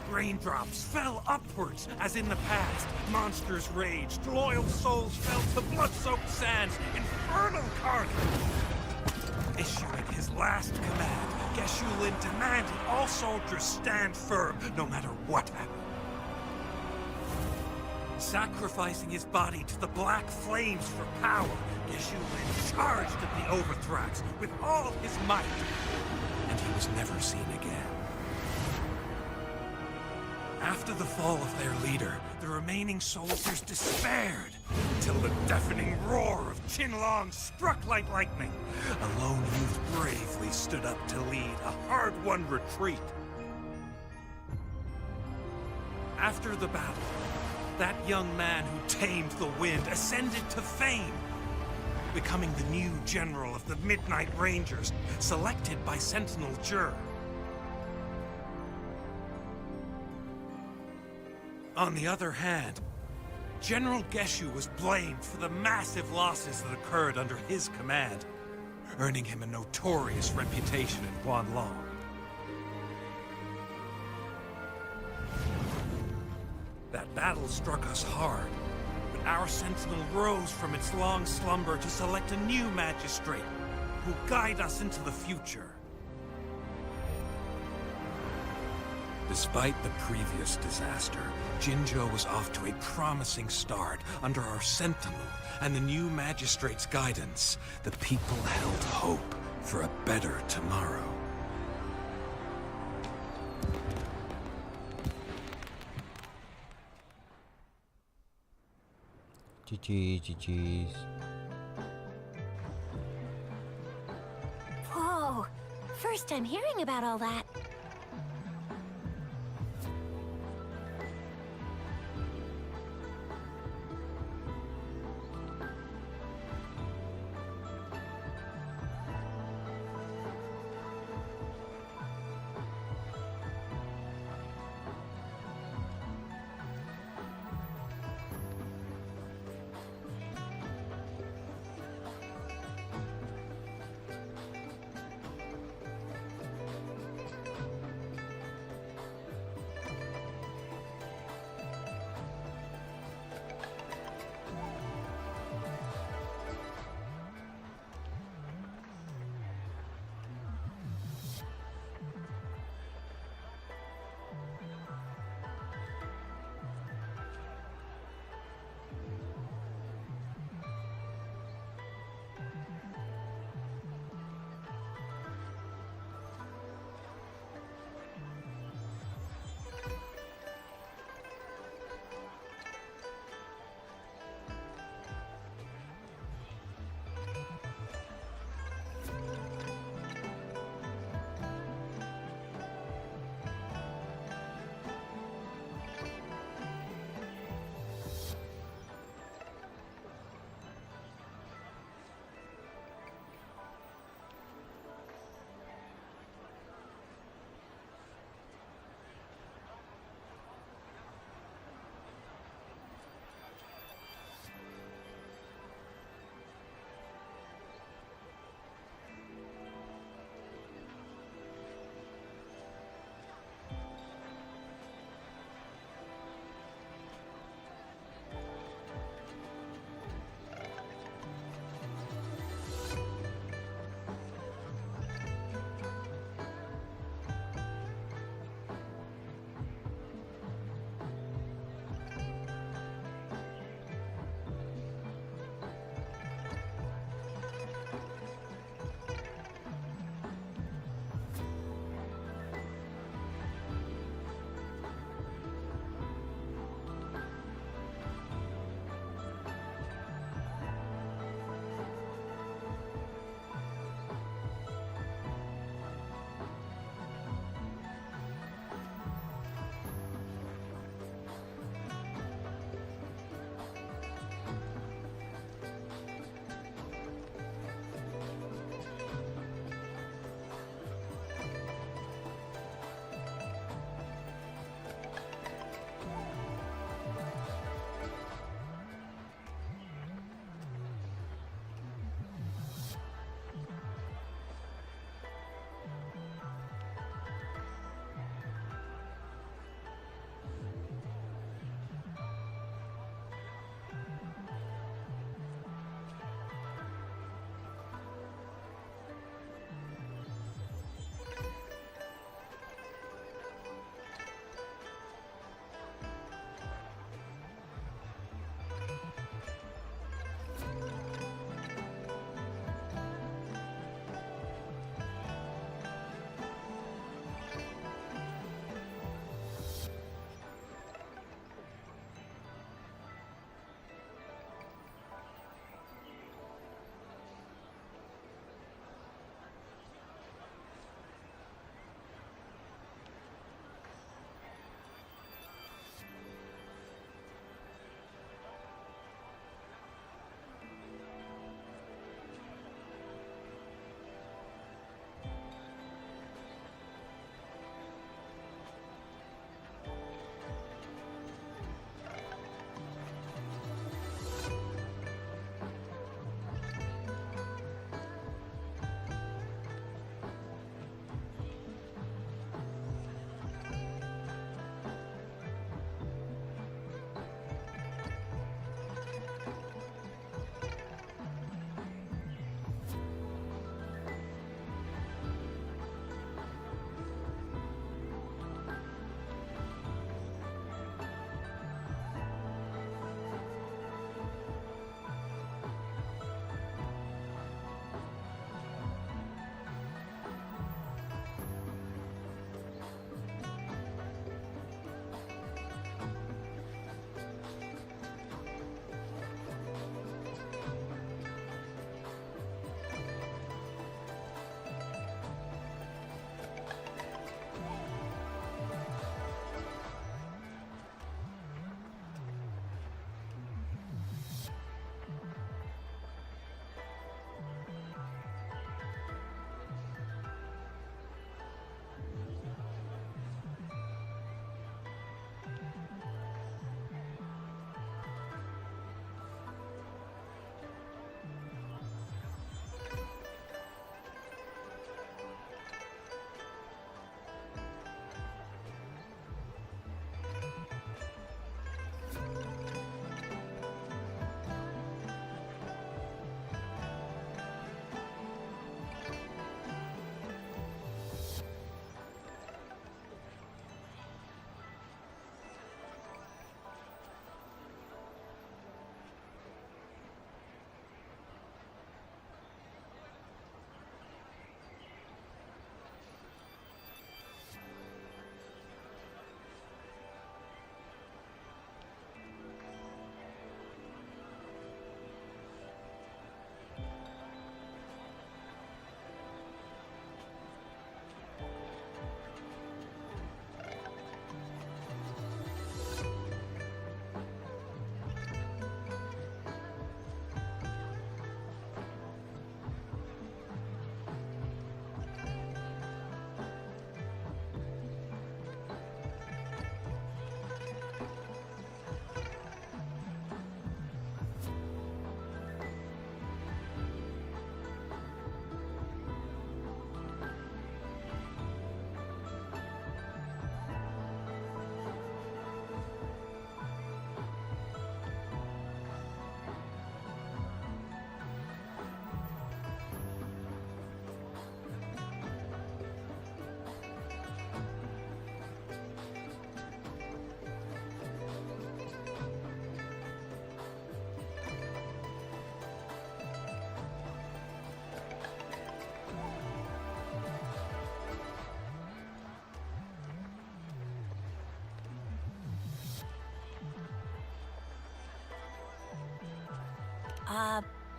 Raindrops fell upwards, as in the past. Monsters raged, loyal souls fell to blood-soaked sands, infernal carnage. Issuing his last command, Geshu Lin demanded all soldiers stand firm, no matter what happened. Sacrificing his body to the black flames for power, Geshu Lin charged at the Overthrax with all his might, and he was never seen again. After the fall of their leader, the remaining soldiers despaired, until the deafening roar of Qinlong struck like lightning. A lone youth bravely stood up to lead a hard-won retreat. After the battle, that young man who tamed the wind ascended to fame, becoming the new general of the Midnight Rangers, selected by Sentinel Jur. On the other hand, General Geshu was blamed for the massive losses that occurred under his command, earning him a notorious reputation in Guanlong. That battle struck us hard, but our Sentinel rose from its long slumber to select a new magistrate who will guide us into the future. Despite the previous disaster, Jinzhou was off to a promising start under our Sentinel and the new magistrate's guidance. The people held hope for a better tomorrow. GG's. Whoa! First time hearing about all that.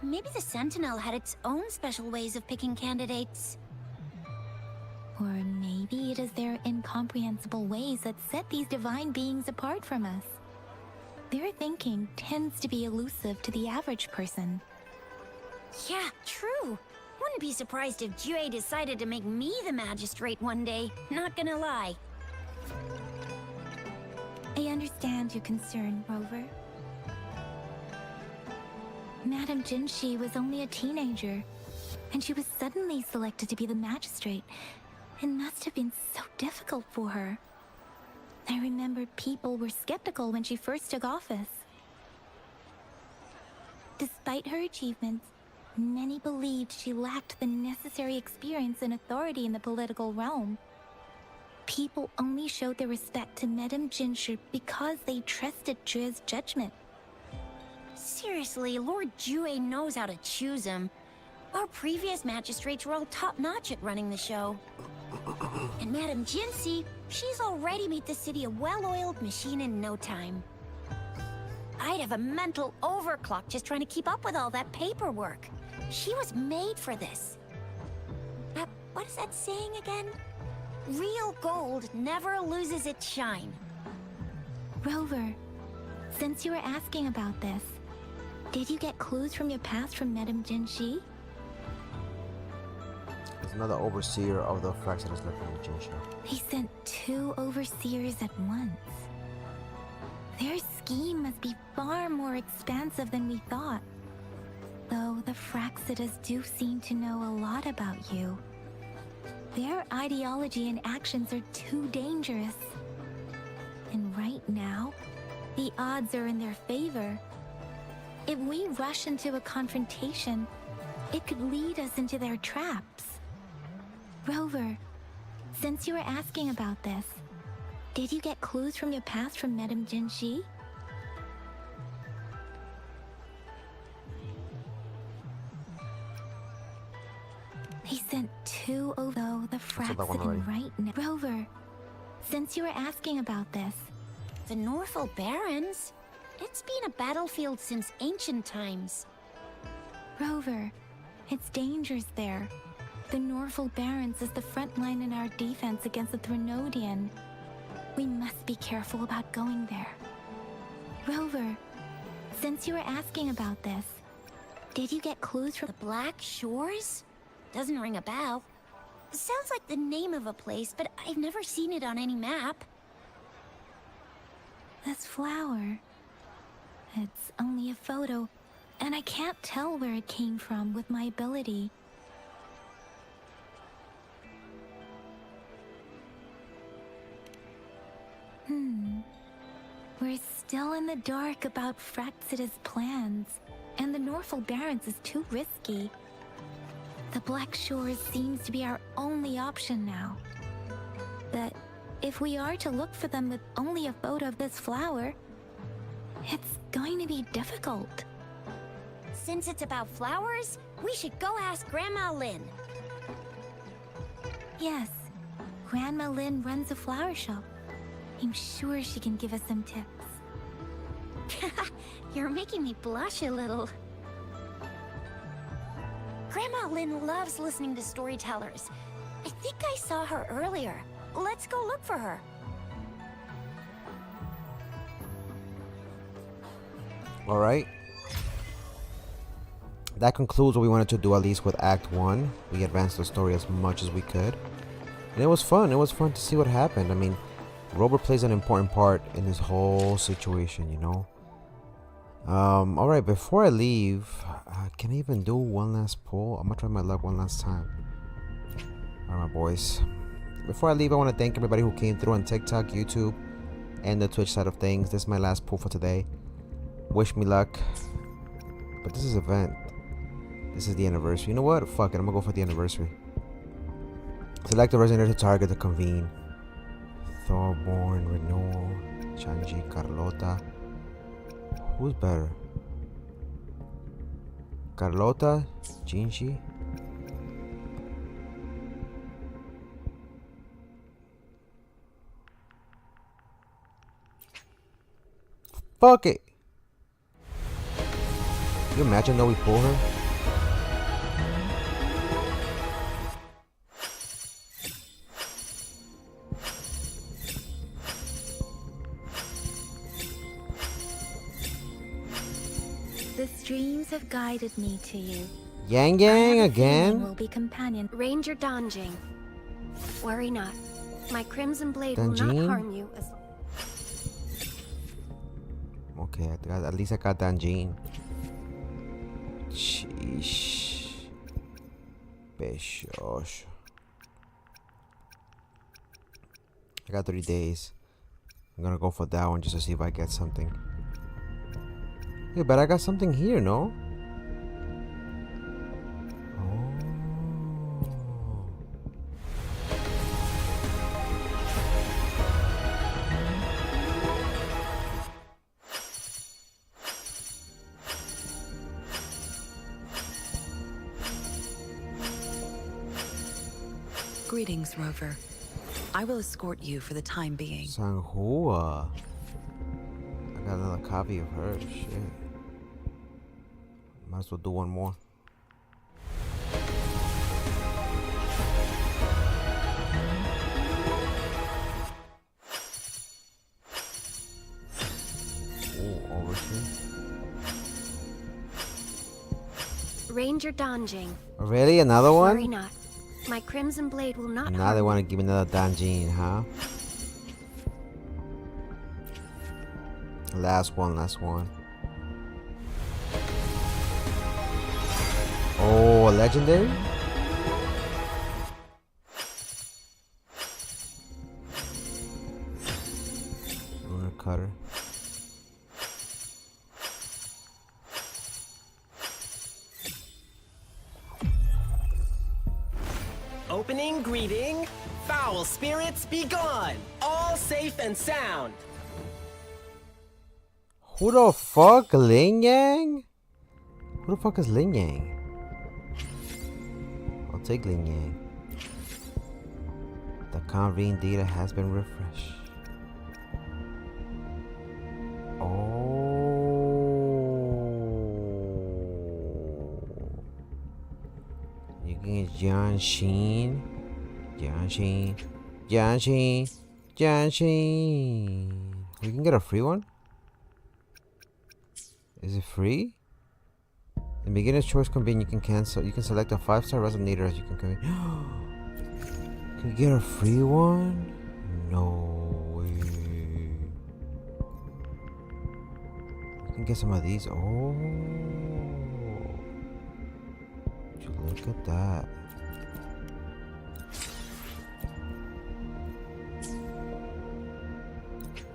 Maybe the Sentinel had its own special ways of picking candidates. Or maybe it is their incomprehensible ways that set these divine beings apart from us. Their thinking tends to be elusive to the average person. Yeah, true. Wouldn't be surprised if Jue decided to make me the magistrate one day. Not gonna lie. I understand your concern, Rover. Madame Jinshi was only a teenager, and she was suddenly selected to be the magistrate. It must have been so difficult for her. I remember people were skeptical when she first took office. Despite her achievements, many believed she lacked the necessary experience and authority in the political realm. People only showed their respect to Madame Jinshi because they trusted Jue's judgment. Seriously, Lord Jue knows how to choose him. Our previous magistrates were all top-notch at running the show. And Madame Jinshi, she's already made the city a well-oiled machine in no time. I'd have a mental overclock just trying to keep up with all that paperwork. She was made for this. What is that saying again? Real gold never loses its shine. Rover, since you were asking about this, did you get clues from your past from Madame Jinshi? There's another overseer of the Fractors looking at Jinshi. They sent 2 overseers at once. Their scheme must be far more expansive than we thought. Though the Fractors do seem to know a lot about you. Their ideology and actions are too dangerous. And right now, the odds are in their favor. If we rush into a confrontation, it could lead us into their traps. Rover, since you were asking about this, did you get clues from your past from Madame Jinshi? They sent 2 over the Fraxidon right now. Rover, since you were asking about this. The Norfolk Barrens? It's been a battlefield since ancient times. Rover, it's dangerous there. The Norfolk Barrens is the front line in our defense against the Threnodian. We must be careful about going there. Rover, since you were asking about this, did you get clues from the Black Shores? Doesn't ring a bell. Sounds like the name of a place, but I've never seen it on any map. This flower. It's only a photo, and I can't tell where it came from with my ability. We're still in the dark about Fraxidus' plans, and the Norfolk Barrens is too risky. The Black Shores seems to be our only option now. But if we are to look for them with only a photo of this flower, it's going to be difficult. Since it's about flowers, we should go ask Grandma Lynn. Yes, Grandma Lynn runs a flower shop. I'm sure she can give us some tips. You're making me blush a little. Grandma Lynn loves listening to storytellers. I think I saw her earlier. Let's go look for her. All right. That concludes what we wanted to do, at least with Act 1. We advanced the story as much as we could. And it was fun. It was fun to see what happened. I mean, Robert plays an important part in this whole situation, you know? Alright, before I leave, can I even do one last pull? I'm gonna try my luck one last time. Alright, my boys. Before I leave, I want to thank everybody who came through on TikTok, YouTube, and the Twitch side of things. This is my last pull for today. Wish me luck. But this is event. This is the anniversary. You know what? Fuck it, I'm gonna go for the anniversary. Select the Resonator to target to convene. Thorborn, Renewal, Chanji, Carlota. Who's better? Carlota, Jinshi. Fuck it. you imagine though we pull her? The streams have guided me to you. Yang I Yang have a feeling again? we'll be companion. Ranger Donjing. Worry not. My Crimson Blade will not Danjin? harm you as Okay, at least I got Danjin. Sheesh. Beshosh. I got 3 days. I'm gonna go for that one just to see if I get something. Hey, but I got something here, no? Greetings, Rover. I will escort you for the time being. Sanghua. I got another copy of her. Shit. Might as well do one more. Oh, overshoot. Ranger Donjing. Really? Another Worry one? not. My Crimson Blade will not Now harm they you. want to give me another Danjin, huh? Last one, last one. Oh, a legendary? Lunar Cutter. Opening greeting. Foul spirits be gone. All safe and sound. Who the fuck? Lin Yang? Who the fuck is Lin Yang? I'll take Lin Yang. The convene data has been refreshed. Oh. You can get John Sheen. John Sheen. John Sheen. John Sheen. We can get a free one? Is it free? In beginner's choice convene, you can cancel. You can select a 5-star resonator as you can convene. Can you get a free one? No way. You can get some of these. Oh. Would you look at that.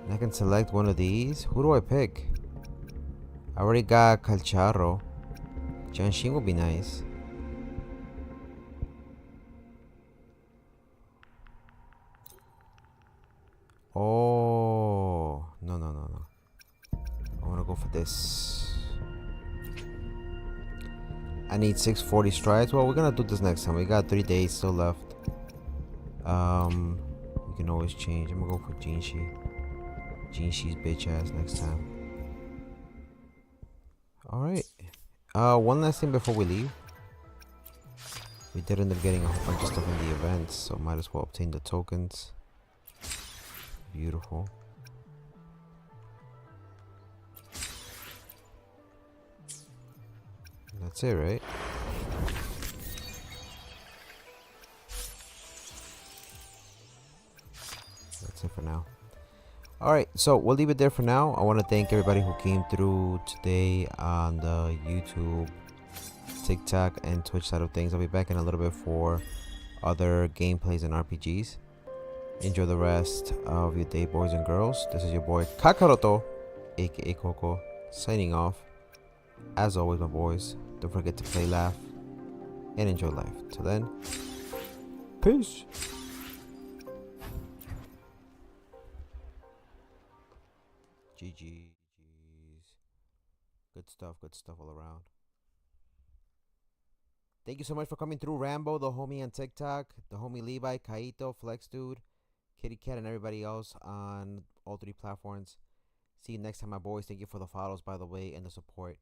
And I can select one of these. Who do I pick? I already got Calcharro. Jianshin would be nice. Oh, no. I want to go for this. I need 640 strides. Well, we're gonna do this next time. We got 3 days still left. We can always change. I'm gonna go for Jinshi. Jinshi's bitch ass next time. Alright. One last thing before we leave. We did end up getting a whole bunch of stuff in the events, so might as well obtain the tokens. Beautiful. That's it, right? That's it for now. Alright, so we'll leave it there for now. I want to thank everybody who came through today on the YouTube, TikTok, and Twitch side of things. I'll be back in a little bit for other gameplays and RPGs. Enjoy the rest of your day, boys and girls. This is your boy Kokorito, aka Coco, signing off. As always, my boys, don't forget to play, laugh, and enjoy life. Till then, peace. GG's. Good stuff all around. Thank you so much for coming through, Rambo, the homie on TikTok, the homie Levi, Kaito, Flex Dude, Kitty Cat, and everybody else on all 3 platforms. See you next time, my boys. Thank you for the follows, by the way, and the support.